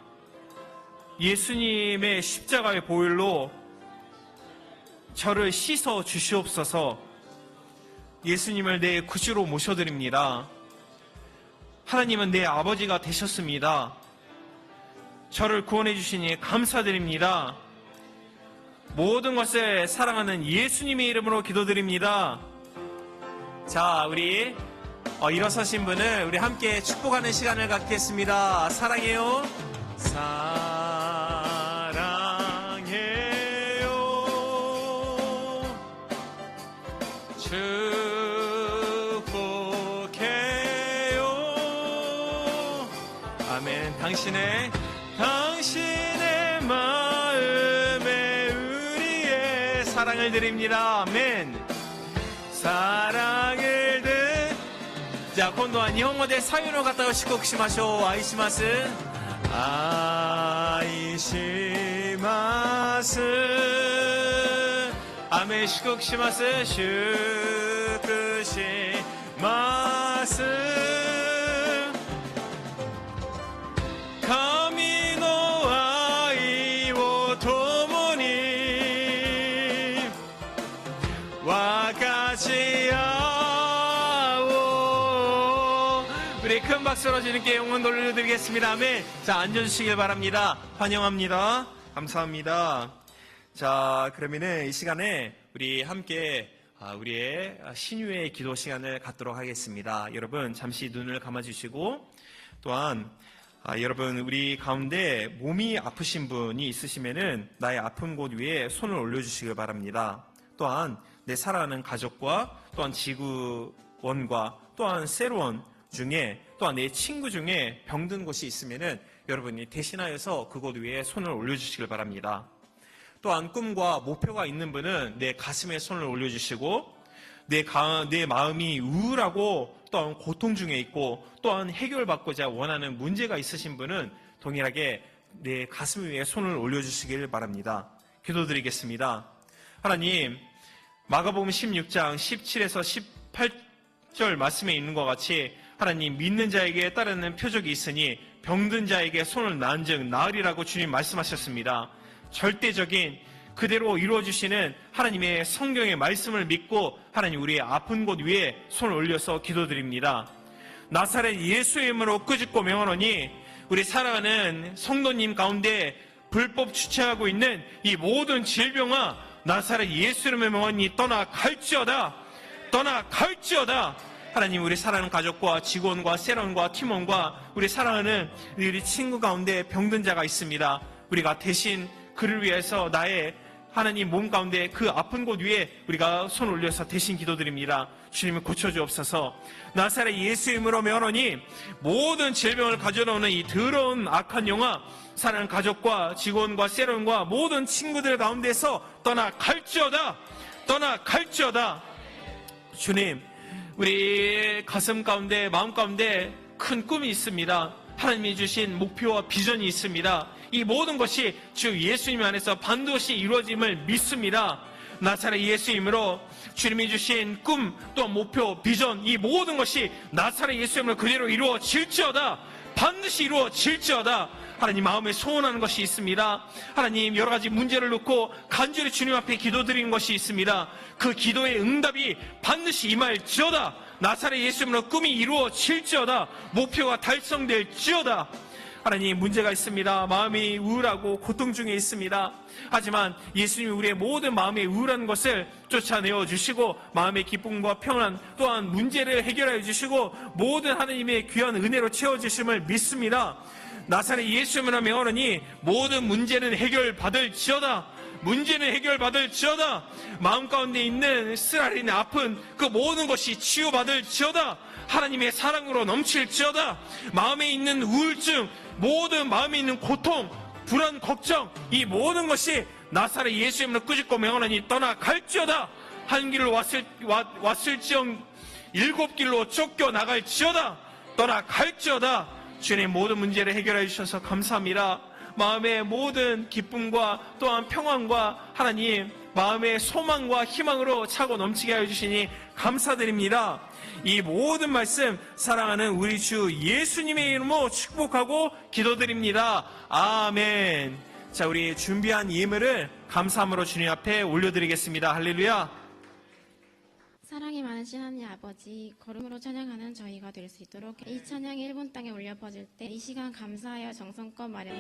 예수님의 십자가의 보혈로 저를 씻어 주시옵소서. 예수님을 내 구주로 모셔드립니다. 하나님은 내 아버지가 되셨습니다. 저를 구원해 주시니 감사드립니다. 모든 것을 사랑하는 예수님의 이름으로 기도드립니다. 자, 우리 일어서신 분을 우리 함께 축복하는 시간을 갖겠습니다. 사랑해요. 축복해요. 아멘. 당신의 마음에 우리의 사랑을 드립니다. 아멘. 사랑을 자, 今度は日本語で左右の方を祝福しましょう。愛します。愛します。アメン。祝福します。祝福します。神の愛を共に分かち合おう。 우리 큰 박수로 주님께 영광 돌려드리겠습니다. 아멘. 자, 앉아주시길 바랍니다. 환영합니다. 감사합니다. 자, 그러면은 이 시간에 우리 함께 우리의 신유의 기도 시간을 갖도록 하겠습니다. 여러분 잠시 눈을 감아주시고, 또한 여러분 우리 가운데 몸이 아프신 분이 있으시면은 나의 아픈 곳 위에 손을 올려주시길 바랍니다. 또한 내 사랑하는 가족과 또한 지구원과 또한 세로원 중에 또한 내 친구 중에 병든 곳이 있으면은 여러분이 대신하여서 그곳 위에 손을 올려주시길 바랍니다. 또한 꿈과 목표가 있는 분은 내 가슴에 손을 올려주시고, 내 마음이 우울하고 또한 고통 중에 있고 또한 해결받고자 원하는 문제가 있으신 분은 동일하게 내 가슴 위에 손을 올려주시길 바랍니다. 기도드리겠습니다. 하나님, 마가복음 16장 17에서 18절 말씀에 있는 것 같이 하나님, 믿는 자에게 따르는 표적이 있으니 병든 자에게 손을 난 즉 나으리라고 주님 말씀하셨습니다. 절대적인 그대로 이루어주시는 하나님의 성경의 말씀을 믿고 하나님 우리의 아픈 곳 위에 손을 올려서 기도드립니다. 나사렛 예수의 이름으로 꾸짖고 명하노니 우리 사랑하는 성도님 가운데 불법 주체하고 있는 이 모든 질병아 나사렛 예수 이름으로 명하니 떠나갈지어다. 하나님, 우리 사랑하는 가족과 직원과 세런과 팀원과 우리 사랑하는 우리 친구 가운데 병든 자가 있습니다. 우리가 대신 그를 위해서 나의 하나님 몸 가운데 그 아픈 곳 위에 우리가 손 올려서 대신 기도드립니다. 주님이 고쳐주옵소서. 나사렛 예수 이름으로 명하노니 모든 질병을 가져오는 이 더러운 악한 영화 사랑하는 가족과 직원과 세론과 모든 친구들 가운데서 떠나갈지어다. 떠나갈지어다. 주님, 우리 가슴 가운데 마음 가운데 큰 꿈이 있습니다. 하나님이 주신 목표와 비전이 있습니다. 이 모든 것이 주 예수님 안에서 반드시 이루어짐을 믿습니다. 나사렛 예수 이름으로 주님이 주신 꿈 또 목표 비전 이 모든 것이 나사렛 예수 이름으로 그대로 이루어질지어다. 반드시 이루어질지어다. 하나님 마음에 소원하는 것이 있습니다. 하나님 여러 가지 문제를 놓고 간절히 주님 앞에 기도드리는 것이 있습니다. 그 기도의 응답이 반드시 임할지어다. 나사렛 예수 이름으로 꿈이 이루어질지어다. 목표가 달성될지어다. 하나님 문제가 있습니다. 마음이 우울하고 고통 중에 있습니다. 하지만 예수님이 우리의 모든 마음의 우울한 것을 쫓아내어 주시고 마음의 기쁨과 평안 또한 문제를 해결하여 주시고 모든 하나님의 귀한 은혜로 채워주심을 믿습니다. 나사렛 예수님으로 명하노니 모든 문제는 해결받을지어다. 문제는 해결받을지어다. 마음 가운데 있는 쓰라린 아픈 그 모든 것이 치유받을지어다. 하나님의 사랑으로 넘칠지어다. 마음에 있는 우울증, 모든 마음에 있는 고통, 불안, 걱정 이 모든 것이 나사렛 예수님으로 꾸짖고 명하노니 떠나갈지어다. 한 길로 왔을지언 7길로 쫓겨나갈지어다. 떠나갈지어다. 주님 모든 문제를 해결해 주셔서 감사합니다. 마음의 모든 기쁨과 또한 평안과 하나님 마음의 소망과 희망으로 차고 넘치게 하여 주시니 감사드립니다. 이 모든 말씀 사랑하는 우리 주 예수님의 이름으로 축복하고 기도드립니다. 아멘. 자, 우리 준비한 예물을 감사함으로 주님 앞에 올려드리겠습니다. 할렐루야. 사랑이 많으신 하나님 아버지, 걸음으로 찬양하는 저희가 될 수 있도록 이 찬양이 1분 땅에 올려 퍼질 때 이 시간 감사하여 정성껏 마련.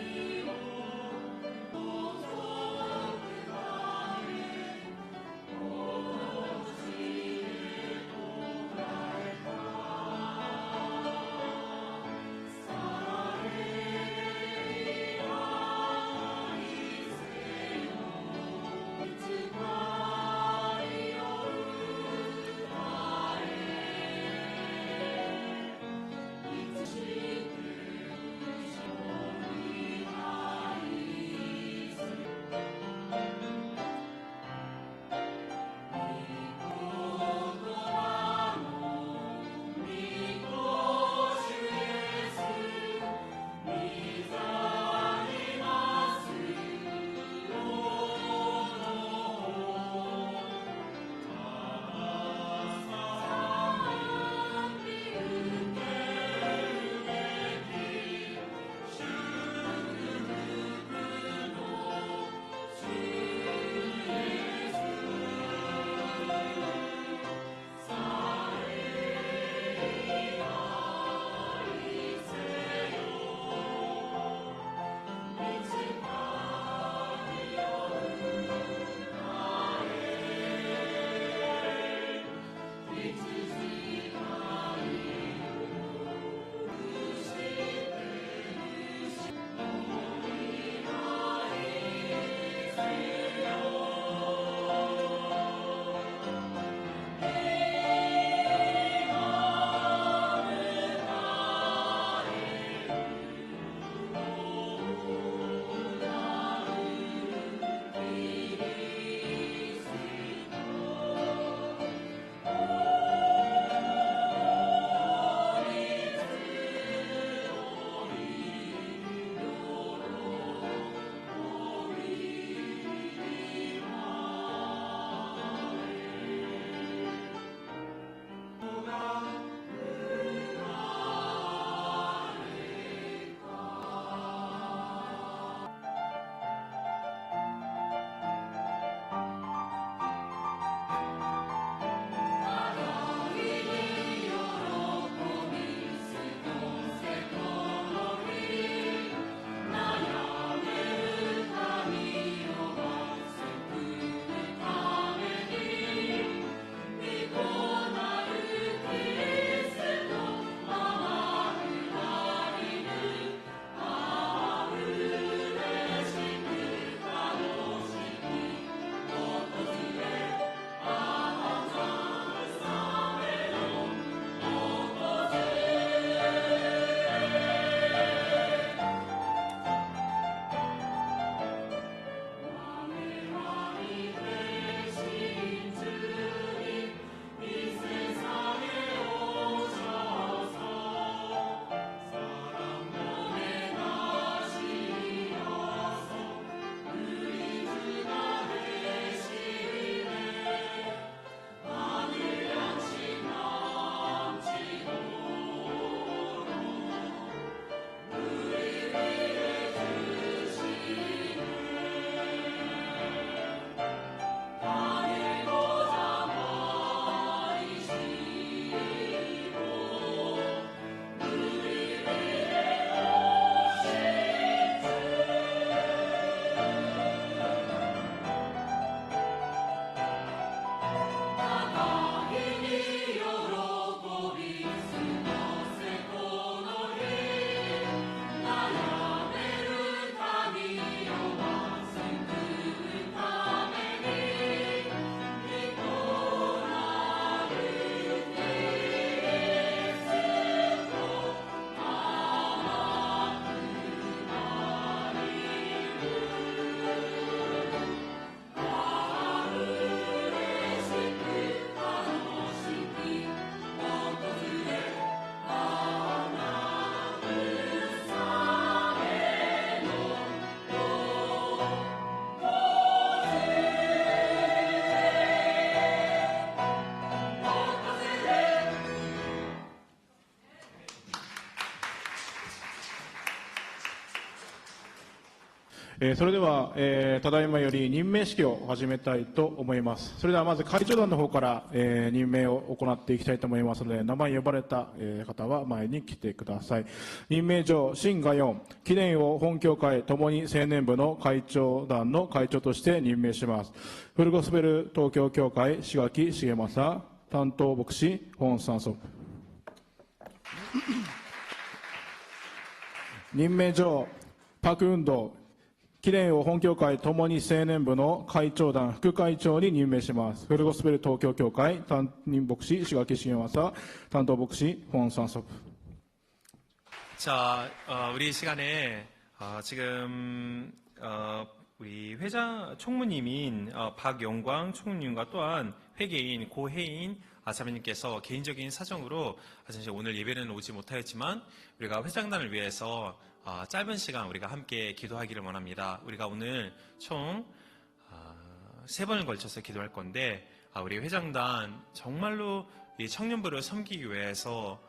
それでは、ただいまより任命式を始めたいと思います。それではまず会長団の方から、任命を行っていきたいと思いますので、名前呼ばれた、方は前に来てください。任命状、新ガヨン、記念を本協会ともに青年部の会長団の会長として任命します。フルゴスペル東京協会、志垣重正、担当牧師、本山祖。任命状、パク運動、記念を本協会ともに青年部の会長団副会長に任命します。フルゴスペル東京協会担任牧師志垣重正担当牧師홍상섭. 자, 우리 시간에 지금 우리 회장 총무님인 박영광 총무님과 또한 회계인 고혜인 자매님께서 개인적인 사정으로 사실 오늘 예배는 오지 못하였지만 우리가 회장단을 위해서 짧은 시간 우리가 함께 기도하기를 원합니다. 우리가 오늘 총 3번을 걸쳐서 기도할 건데 우리 회장단 정말로 이 청년부를 섬기기 위해서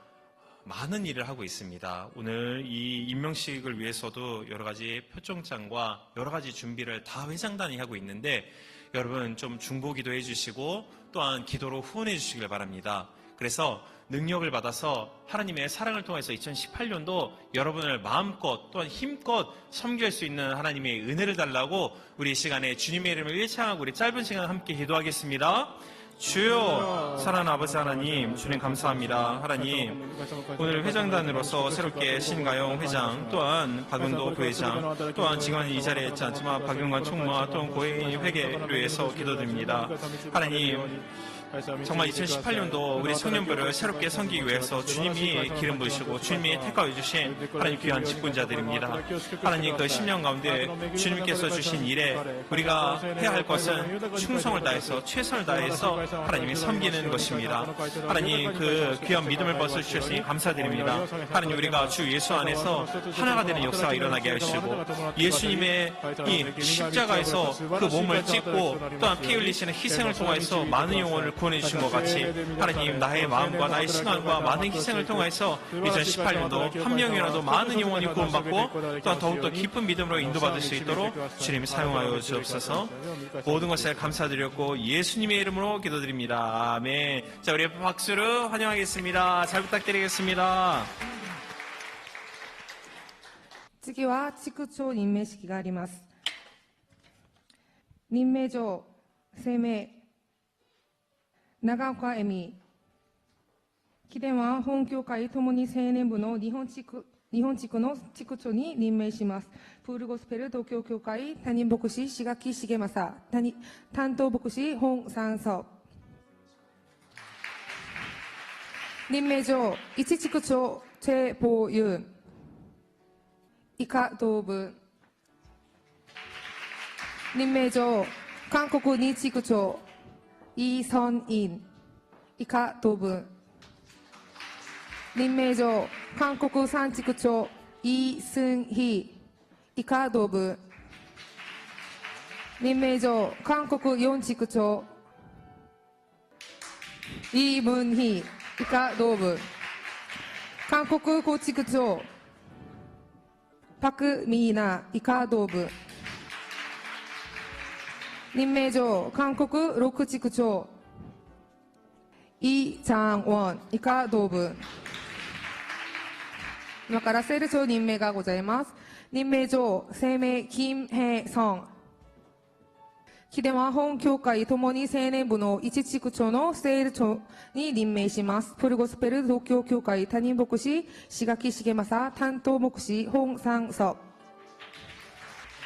많은 일을 하고 있습니다. 오늘 이 임명식을 위해서도 여러 가지 표정장과 여러 가지 준비를 다 회장단이 하고 있는데 여러분 좀 중보기도 해주시고 또한 기도로 후원해 주시길 바랍니다. 그래서 능력을 받아서 하나님의 사랑을 통해서 2018년도 여러분을 마음껏 또한 힘껏 섬길 수 있는 하나님의 은혜를 달라고 우리 이 시간에 주님의 이름을 일창하고 우리 짧은 시간 함께 기도하겠습니다. 주여 사랑하는 아버지 하나님 주님 감사합니다. 하나님 오늘 회장단으로서 새롭게 신가영 회장 또한 박은도 부회장 또한 지금 이 자리에 있지 않지만 박영관 총무와 또한 고혜인 회계를 위해서 기도드립니다. 하나님 정말 2018년도 우리 청년부를 새롭게 섬기기 위해서 주님이 기름 부으시고 주님이 택하여 주신 하나님 귀한 직분자들입니다. 하나님 그 10년 가운데 주님께서 주신 일에 우리가 해야 할 것은 충성을 다해서 최선을 다해서 하나님이 섬기는 것입니다. 하나님 그 귀한 믿음을 벗어 주셨으니 감사드립니다. 하나님 우리가 주 예수 안에서 하나가 되는 역사가 일어나게 하시고 예수님의 이 십자가에서 그 몸을 찢고 또한 피 흘리시는 희생을 통해서 많은 영혼을 구원해 주신 것 같이 하나님 나의 마음과 나의 시간과 많은 희생을 통해서 2018년도 한 명이라도 많은 영혼이 구원받고 또한 더욱더 깊은 믿음으로 인도받을 수 있도록 주님 사용하여 주옵소서. 모든 것을 감사드렸고 예수님의 이름으로 기도드립니다. 아멘. 자 우리 박수로 환영하겠습니다. 잘 부탁드리겠습니다. 次は地区長任命式があります。任命状、声明、長岡恵美、記念は本協会ともに青年部の日本地区の地区長に任命します。プールゴスペル東京協会担任牧師志垣重正、担当牧師本山祖。任命状、一地区長チェ・ボーユン、以下同文。任命状、韓国二地区長イ・ソンイン、以下同文。任命状、韓国三地区長イ・スンヒ、以下同文。任命状、韓国四地区長イ・ムンヒ、以下同文。韓国五地区長パク・ミーナ、以下同文。任命状、韓国六地区長イ・チャンウォン、以下同文。今からセール長任命がございます。任命状、声明、キム・ヘソン。記念は本協会ともに青年部の一地区長のセール長に任命します。フルゴスペル東京協会担任牧師、志垣重正、担当牧師、本山祖。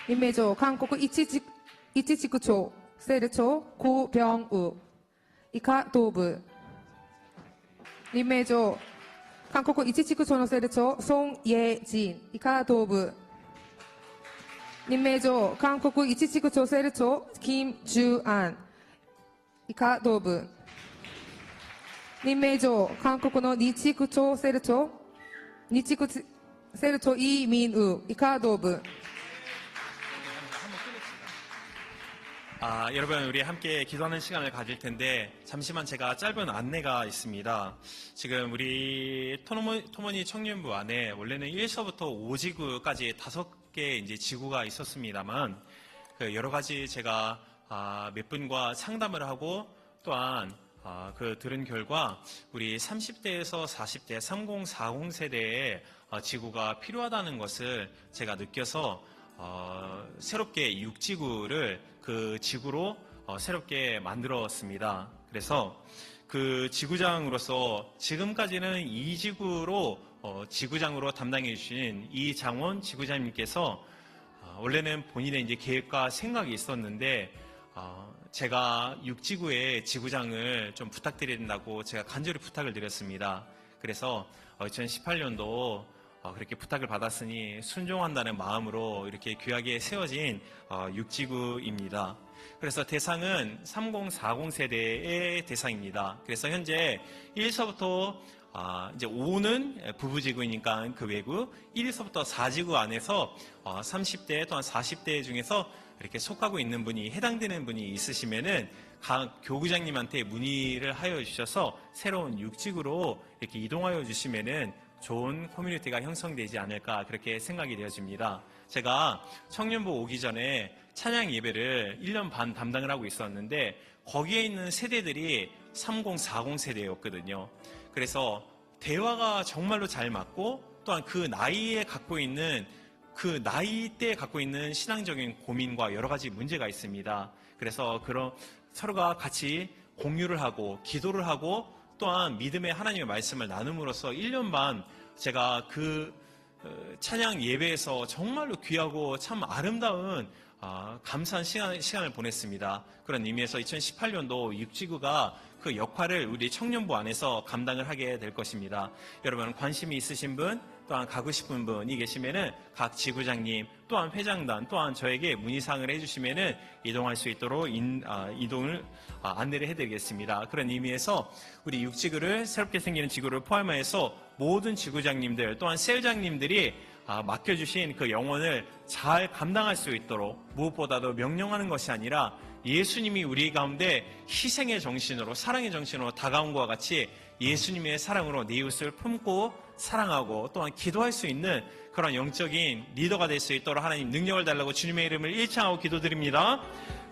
任命状、韓国一地区長、セール長、コ・ビョンウ、以下同文。任命状、韓国一地区長のセール長、ソン・イェジン、以下同文。任命状、韓国一地区長セール長、キム・ジュアン、以下同文。任命状、韓国の二地区長セール長、二地区セール長、イ・ミンウ、以下同文。 여러분, 우리 함께 기도하는 시간을 가질 텐데, 잠시만 제가 짧은 안내가 있습니다. 지금 우리 토모니 청년부 안에 원래는 1서부터 5지구까지 5개 이제 지구가 있었습니다만, 그 여러 가지 제가 몇 분과 상담을 하고, 또한 그 들은 결과 우리 30대에서 40대, 3040 세대의 지구가 필요하다는 것을 제가 느껴서 새롭게 6지구를 그 지구로 새롭게 만들었습니다. 그래서 그 지구장으로서 지금까지는 2지구로 지구장으로 담당해 주신 이장원 지구장님께서 원래는 본인의 이제 계획과 생각이 있었는데 제가 6지구의 지구장을 좀 부탁드린다고 제가 간절히 부탁을 드렸습니다. 그래서 2018년도 그렇게 부탁을 받았으니 순종한다는 마음으로 이렇게 귀하게 세워진 6지구입니다. 그래서 대상은 3040 세대의 대상입니다. 그래서 현재 1서부터 이제 5는 부부지구이니까 그 외구, 1서부터 4지구 안에서 30대 또한 40대 중에서 이렇게 속하고 있는 분이, 해당되는 분이 있으시면은 각 교구장님한테 문의를 하여 주셔서 새로운 6지구로 이렇게 이동하여 주시면은 좋은 커뮤니티가 형성되지 않을까 그렇게 생각이 되어집니다. 제가 청년부 오기 전에 찬양 예배를 1년 반 담당을 하고 있었는데 거기에 있는 세대들이 3040 세대였거든요. 그래서 대화가 정말로 잘 맞고 또한 그 나이에 갖고 있는 그 나이 때에 갖고 있는 신앙적인 고민과 여러 가지 문제가 있습니다. 그래서 그런 서로가 같이 공유를 하고 기도를 하고 또한 믿음의 하나님의 말씀을 나눔으로써 1년 반 제가 그 찬양 예배에서 정말로 귀하고 참 아름다운 감사한 시간을 보냈습니다. 그런 의미에서 2018년도 6지구가 그 역할을 우리 청년부 안에서 감당을 하게 될 것입니다. 여러분 관심이 있으신 분 또한 가고 싶은 분이 계시면은 각 지구장님 또한 회장단 또한 저에게 문의사항을 해주시면은 이동할 수 있도록 이동을 안내를 해드리겠습니다. 그런 의미에서 우리 6지구를 새롭게 생기는 지구를 포함해서 모든 지구장님들 또한 셀장님들이 맡겨주신 그 영혼을 잘 감당할 수 있도록 무엇보다도 명령하는 것이 아니라 예수님이 우리 가운데 희생의 정신으로 사랑의 정신으로 다가온 것과 같이 예수님의 사랑으로 내 이웃을 품고 사랑하고 또한 기도할 수 있는 그런 영적인 리더가 될 수 있도록 하나님 능력을 달라고 주님의 이름을 일창하고 기도드립니다.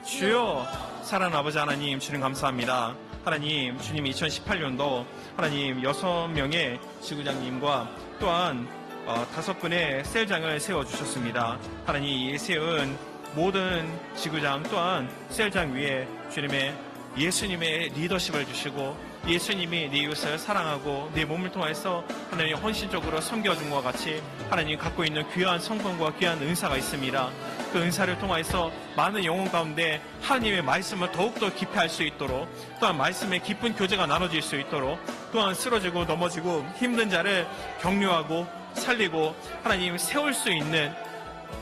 주여 사랑하는 아버지 하나님 주님 감사합니다. 하나님 주님이 2018년도 하나님 6명의 지구장님과 또한 5분의 셀장을 세워주셨습니다. 하나님 이 세운 모든 지구장 또한 셀장 위에 주님의 예수님의 리더십을 주시고 예수님이 네 이웃을 사랑하고 네 몸을 통해서 하나님 헌신적으로 섬겨준 것과 같이 하나님 갖고 있는 귀한 성품과 귀한 은사가 있습니다. 그 은사를 통해서 많은 영혼 가운데 하나님의 말씀을 더욱더 깊이 할 수 있도록 또한 말씀의 깊은 교제가 나눠질 수 있도록 또한 쓰러지고 넘어지고 힘든 자를 격려하고 살리고 하나님 세울 수 있는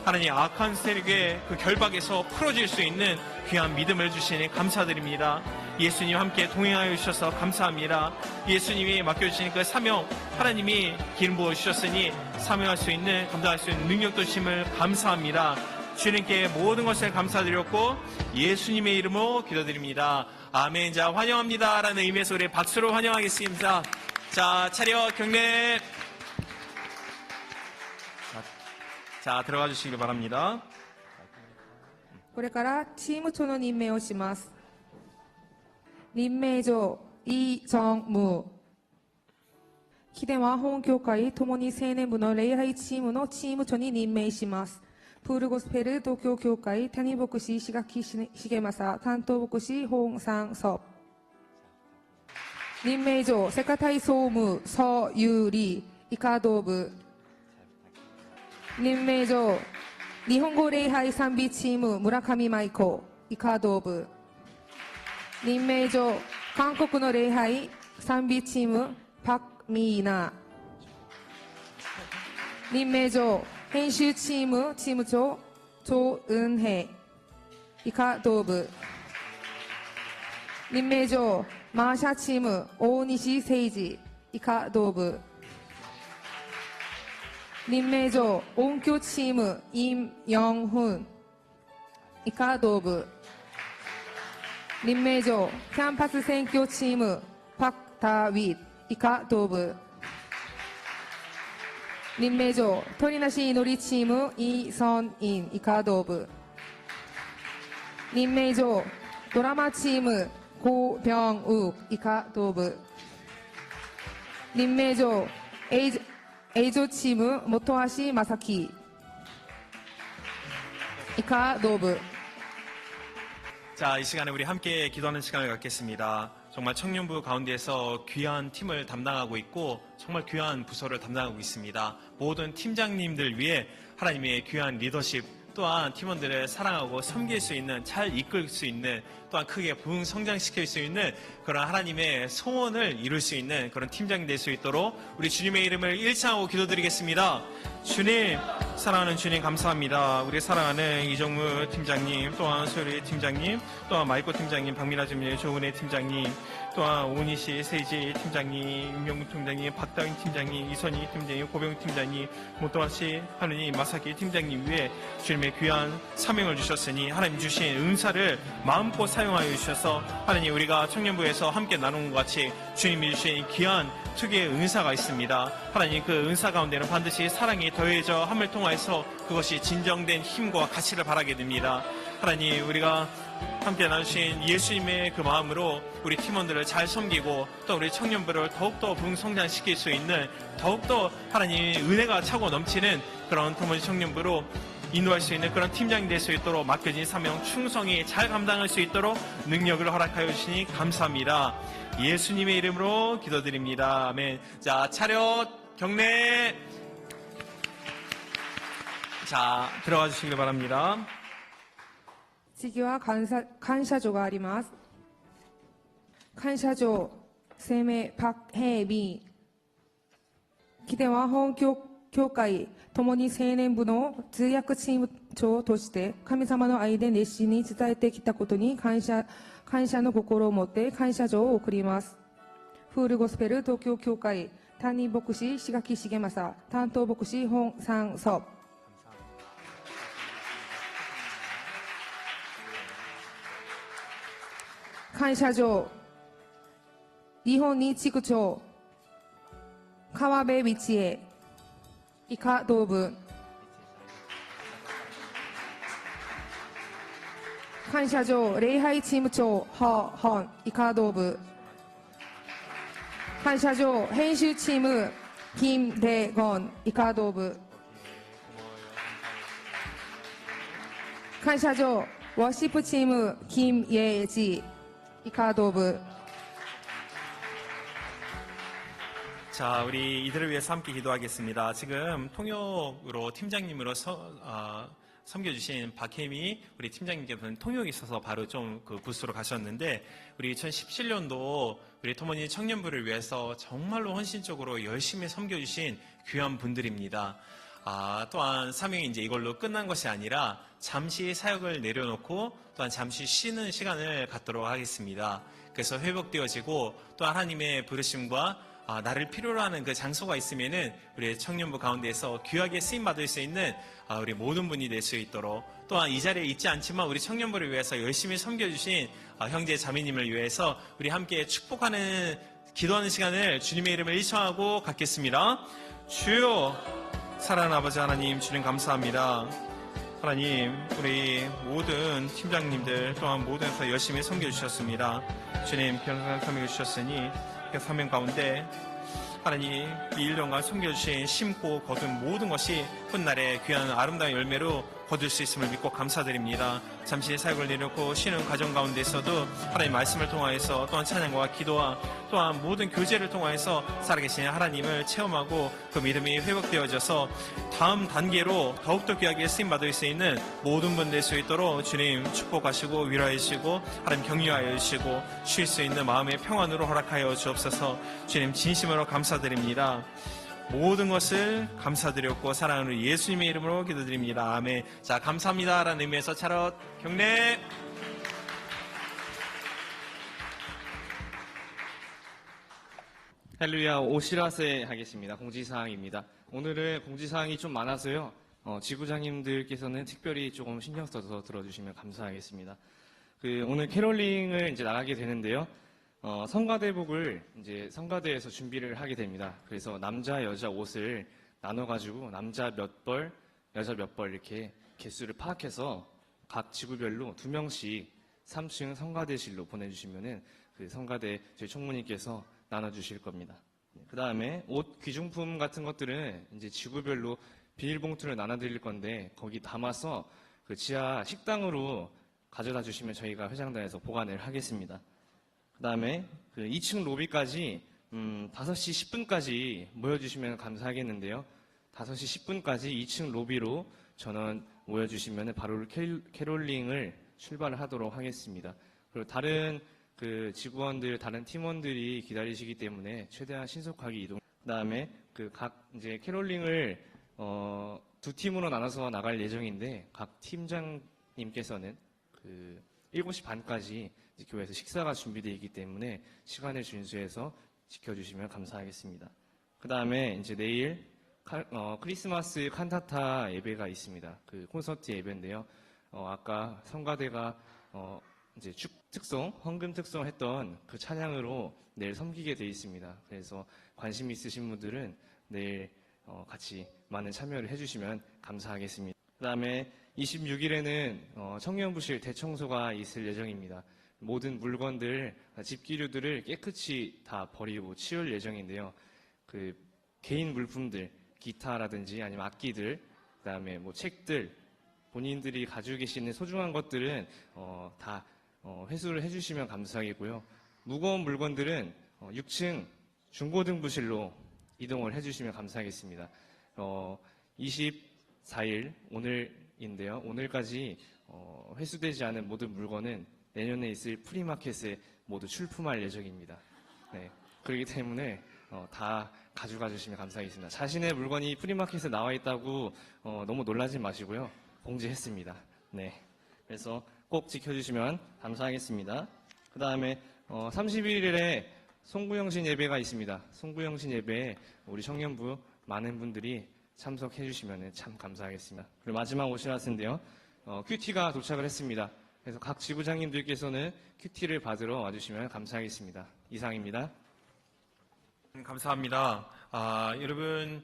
하나님 악한 세력의 그 결박에서 풀어질 수 있는 귀한 믿음을 주시니 감사드립니다. 예수님 함께 동행하여 주셔서 감사합니다. 예수님이 맡겨주신 그 사명 하나님이 기름 부어주셨으니 사명할 수 있는 감당할 수 있는 능력도 주심을 감사합니다. 주님께 모든 것을 감사드렸고 예수님의 이름으로 기도드립니다. 아멘. 자 환영합니다 라는 의미에서 우리 박수로 환영하겠습니다. 자 차려 경례. 자 들어가 주시기 바랍니다. これからチーム長の任命をします。任命状、イ・ジョンム。貴殿は本教会共に青年部の礼拝チームのチーム長に任命します。プールゴスペル東京教会谷牧師石垣重正担当牧師本山祖。任命状、世界体総務蘇優里医科道部。任命状、日本語礼拝賛美チーム村上舞子医科道部。任命状、韓国の礼拝賛美チームパク・ミーナ。任命状、編集チームチーム長チョ・ウンヘ医科道部。任命状、マーシャチーム大西誠二医科道部。任命状、音響チームイン・ヨンフン医科道部。任命状キャンパス選挙チームパク・タ・ウィ以下同部任命状鳥なし祈りチームイ・ソン・イン以下同部任命状ドラマチームゴ・ビョンウ以下同部任命状エイジョチーム本橋正樹以下同部 자, 이 시간에 우리 함께 기도하는 시간을 갖겠습니다. 정말 청년부 가운데에서 귀한 팀을 담당하고 있고 정말 귀한 부서를 담당하고 있습니다. 모든 팀장님들 위해 하나님의 귀한 리더십 또한 팀원들을 사랑하고 섬길 수 있는, 잘 이끌 수 있는, 또한 크게 부흥 성장시킬 수 있는 그런 하나님의 소원을 이룰 수 있는 그런 팀장이 될 수 있도록 우리 주님의 이름을 일창하고 기도드리겠습니다. 주님, 사랑하는 주님 감사합니다. 우리 사랑하는 이정무 팀장님, 또한 소리 팀장님, 또한 마이코 팀장님, 박민아 주님, 조은혜 팀장님, 또한 오니시 세이지 팀장님, 윤명국 팀장님, 박다윈 팀장님, 이선희 팀장님, 고병 팀장님, 모토아시 하느님, 마사키 팀장님 위해 주님의 귀한 사명을 주셨으니 하나님 주신 은사를 마음껏 사용하여 주셔서 하나님 우리가 청년부에서 함께 나누는 것 같이 주님이 주신 귀한 특유의 은사가 있습니다. 하나님 그 은사 가운데는 반드시 사랑이 더해져 함을 통하여서 그것이 진정된 힘과 가치를 바라게 됩니다. 하나님 우리가 함께 나누신 예수님의 그 마음으로 우리 팀원들을 잘 섬기고 또 우리 청년부를 더욱더 부흥성장시킬 수 있는 더욱더 하나님의 은혜가 차고 넘치는 그런 토모니 청년부로 인도할 수 있는 그런 팀장이 될 수 있도록 맡겨진 사명 충성히 잘 감당할 수 있도록 능력을 허락하여 주시니 감사합니다. 예수님의 이름으로 기도드립니다. 아멘. 자, 차렷 경례. 자, 들어가 주시길 바랍니다. 次は感謝状があります。感謝状、声明、パク・ヘイ・ビン。起点は本教会、共に青年部の通訳チーム長として、神様の愛で熱心に伝えてきたことに感謝の心を持って感謝状を送ります。フールゴスペル東京教会、担任牧師、志垣重正、担当牧師、本山祖。感謝状日本日地区長川辺道恵以下同部感謝状礼拝チーム長ホ・ホン以下同部感謝状編集チーム金・レ・ゴン以下同部感謝状ワーシップチーム金・イェジ以下同部 자, 우리 이들을 위해서 함께 기도하겠습니다. 지금 통역으로 팀장님으로 섬겨주신 박혜미 우리 팀장님께서는 통역이 있어서 바로 좀 그 부스로 가셨는데 우리 2017년도 우리 토모니 청년부를 위해서 정말로 헌신적으로 열심히 섬겨주신 귀한 분들입니다. 또한 사명이 이제 이걸로 끝난 것이 아니라 잠시 사역을 내려놓고 또한 잠시 쉬는 시간을 갖도록 하겠습니다. 그래서 회복되어지고 또 하나님의 부르심과 나를 필요로 하는 그 장소가 있으면은 우리 청년부 가운데에서 귀하게 쓰임받을 수 있는 우리 모든 분이 될 수 있도록 또한 이 자리에 있지 않지만 우리 청년부를 위해서 열심히 섬겨주신 형제 자매님을 위해서 우리 함께 축복하는 기도하는 시간을 주님의 이름을 일청하고 갖겠습니다. 주여 사랑하는 아버지 하나님 주님 감사합니다. 하나님 우리 모든 팀장님들 또한 모든 다 열심히 섬겨주셨습니다. 주님 변호사 섬겨주셨으니 그 사명 가운데 하나님 이 1년간 섬겨주신 심고 거둔 모든 것이 훗날에 귀한 아름다운 열매로 거둘 수 있음을 믿고 감사드립니다. 잠시 사역을 내놓고 쉬는 과정 가운데서도 하나님 말씀을 통하여서 또한 찬양과 기도와 또한 모든 교제를 통하여서 살아계신 하나님을 체험하고 그 믿음이 회복되어져서 다음 단계로 더욱더 귀하게 쓰임받을 수 있는 모든 분 될 수 있도록 주님 축복하시고 위로해 주시고 하나님 격려하여 주시고 쉴 수 있는 마음의 평안으로 허락하여 주옵소서. 주님 진심으로 감사드립니다. 모든 것을 감사드렸고 사랑하는 예수님의 이름으로 기도드립니다. 아멘. 자, 감사합니다라는 의미에서 차렷 경례. 할렐루야. 오시라세 하겠습니다. 공지사항입니다. 오늘은 공지사항이 좀 많아서요. 지부장님들께서는 특별히 조금 신경 써서 들어주시면 감사하겠습니다. 오늘 캐롤링을 이제 나가게 되는데요. 성가대복을 이제 성가대에서 준비를 하게 됩니다. 그래서 남자, 여자 옷을 나눠가지고 남자 몇 벌, 여자 몇 벌 이렇게 개수를 파악해서 각 지구별로 2명씩 3층 성가대실로 보내주시면은 그 성가대 저희 총무님께서 나눠주실 겁니다. 그 다음에 옷 귀중품 같은 것들은 이제 지구별로 비닐봉투를 나눠드릴 건데 거기 담아서 그 지하 식당으로 가져다 주시면 저희가 회장단에서 보관을 하겠습니다. 그 다음에 그 2층 로비까지 5시 10분까지 모여주시면 감사하겠는데요. 5시 10분까지 2층 로비로 전원 모여주시면 바로 캐롤링을 출발을 하도록 하겠습니다. 그리고 다른 그 직원들, 다른 팀원들이 기다리시기 때문에 최대한 신속하게 이동. 그 다음에 그 각 이제 캐롤링을 2팀으로 나눠서 나갈 예정인데 각 팀장님께서는 그 7시 반까지 교회에서 식사가 준비되어 있기 때문에 시간을 준수해서 지켜주시면 감사하겠습니다. 그 다음에 이제 내일 크리스마스 칸타타 예배가 있습니다. 그 콘서트 예배인데요. 아까 성가대가 이제 특송, 헌금 특송 했던 그 찬양으로 내일 섬기게 되어 있습니다. 그래서 관심 있으신 분들은 내일 같이 많은 참여를 해주시면 감사하겠습니다. 그 다음에 26일에는 청년부실 대청소가 있을 예정입니다. 모든 물건들, 집기류들을 깨끗이 다 버리고 치울 예정인데요. 그 개인 물품들, 기타라든지 아니면 악기들, 그 다음에 뭐 책들, 본인들이 가지고 계시는 소중한 것들은 다 회수를 해주시면 감사하겠고요. 무거운 물건들은 6층 중고등부실로 이동을 해주시면 감사하겠습니다. 24일 오늘인데요. 오늘까지 회수되지 않은 모든 물건은 내년에 있을 프리마켓에 모두 출품할 예정입니다. 네, 그렇기 때문에 다 가져가 주시면 감사하겠습니다. 자신의 물건이 프리마켓에 나와 있다고 너무 놀라지 마시고요. 공지했습니다. 네, 그래서 꼭 지켜주시면 감사하겠습니다. 그 다음에 31일에 송구영신 예배가 있습니다. 송구영신 예배에 우리 청년부 많은 분들이 참석해 주시면 참 감사하겠습니다. 그리고 마지막 오시라스인데요. 큐티가 도착을 했습니다. 그래서 각 지부장님들께서는 큐티를 받으러 와주시면 감사하겠습니다. 이상입니다. 감사합니다. 여러분,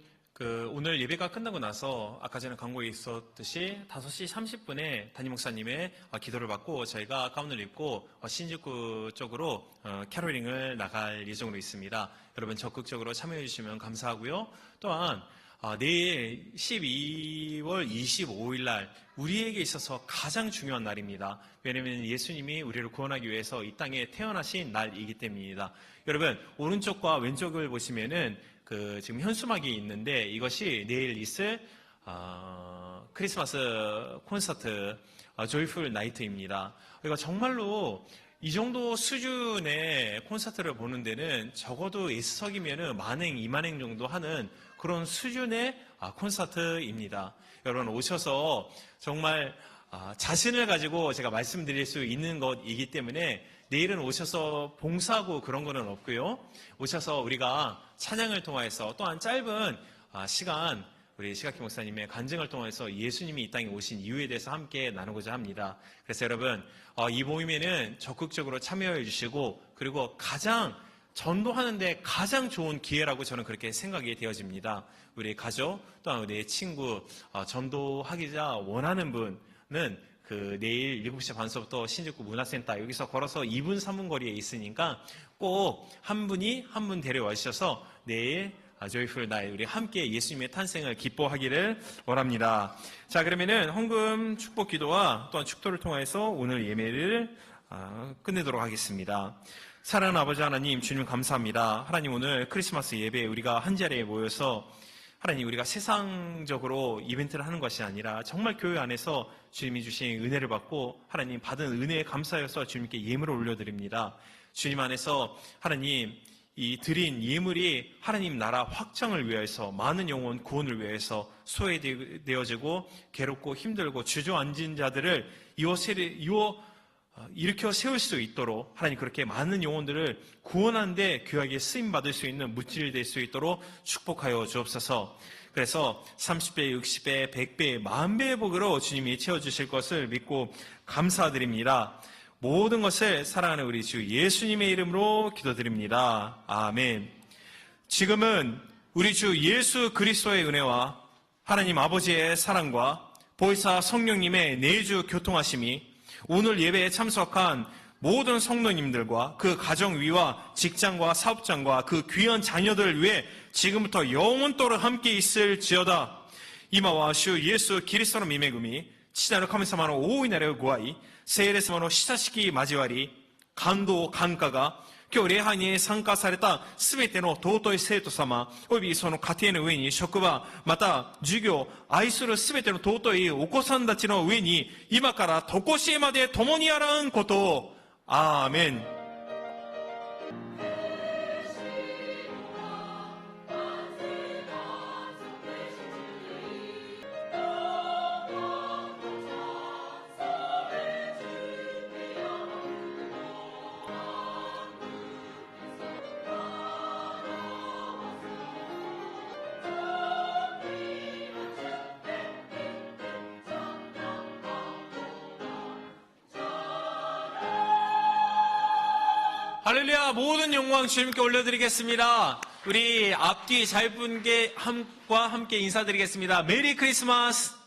오늘 예배가 끝나고 나서 아까 전에 광고에 있었듯이 5시 30분에 담임 목사님의 기도를 받고 저희가 가운을 입고 신직구 쪽으로 캐롤링을 나갈 예정으로 있습니다. 여러분 적극적으로 참여해 주시면 감사하고요. 또한 내일 12월 25일 날 우리에게 있어서 가장 중요한 날입니다. 왜냐하면 예수님이 우리를 구원하기 위해서 이 땅에 태어나신 날이기 때문입니다. 여러분 오른쪽과 왼쪽을 보시면은 지금 현수막이 있는데 이것이 내일 있을 크리스마스 콘서트 조이풀 나이트입니다. 그러니까 정말로 이 정도 수준의 콘서트를 보는 데는 적어도 S석이면은 만행, 2만행 정도 하는 그런 수준의 콘서트입니다. 여러분 오셔서 정말 자신을 가지고 제가 말씀드릴 수 있는 것이기 때문에 내일은 오셔서 봉사하고 그런 거는 없고요. 오셔서 우리가 찬양을 통해서 또한 짧은 시간 우리 시각희 목사님의 간증을 통해서 예수님이 이 땅에 오신 이유에 대해서 함께 나누고자 합니다. 그래서 여러분 이 모임에는 적극적으로 참여해 주시고 그리고 가장 전도하는데 가장 좋은 기회라고 저는 그렇게 생각이 되어집니다. 우리 가족 또한 우리 친구 전도하기자 원하는 분은 내일 7시 반서부터 신직구 문화센터 여기서 걸어서 2분 3분 거리에 있으니까 꼭 한 분이 한 분 데려와 주셔서 내일 조이풀 나이 우리 함께 예수님의 탄생을 기뻐하기를 원합니다. 자, 그러면은 헌금 축복 기도와 또한 축도를 통해서 오늘 예매를 끝내도록 하겠습니다. 사랑하는 아버지 하나님, 주님 감사합니다. 하나님 오늘 크리스마스 예배에 우리가 한 자리에 모여서 하나님 우리가 세상적으로 이벤트를 하는 것이 아니라 정말 교회 안에서 주님이 주신 은혜를 받고 하나님 받은 은혜에 감사해서 주님께 예물을 올려드립니다. 주님 안에서 하나님 이 드린 예물이 하나님 나라 확장을 위해서 많은 영혼 구원을 위해서 소외되어지고 괴롭고 힘들고 주저앉은 자들을 일으켜 세울 수 있도록 하나님 그렇게 많은 영혼들을 구원하는데 귀하게 쓰임받을 수 있는 물질이 될 수 있도록 축복하여 주옵소서. 그래서 30배, 60배, 100배, 10,000배의 복으로 주님이 채워주실 것을 믿고 감사드립니다. 모든 것을 사랑하는 우리 주 예수님의 이름으로 기도드립니다. 아멘. 지금은 우리 주 예수 그리스도의 은혜와 하나님 아버지의 사랑과 보혜사 성령님의 내주 교통하심이 오늘 예배에 참석한 모든 성도님들과 그 가정 위와 직장과 사업장과 그 귀한 자녀들을 위해 지금부터 영원토록 함께 있을지어다. 이마와 주 예수 그리스도의御恵み、父なる神様の大いなるご愛、聖霊様の親しき交わり、感動感化が今日礼拝に参加されたすべての尊い生徒様、およびその家庭の上に、職場、また授業、愛するすべての尊いお子さんたちの上に、今から常しえまで共にあらんことを。アーメン。할렐루야. 모든 영광 주님께 올려드리겠습니다. 우리 앞뒤 잘 분과 함께 인사드리겠습니다. 메리 크리스마스.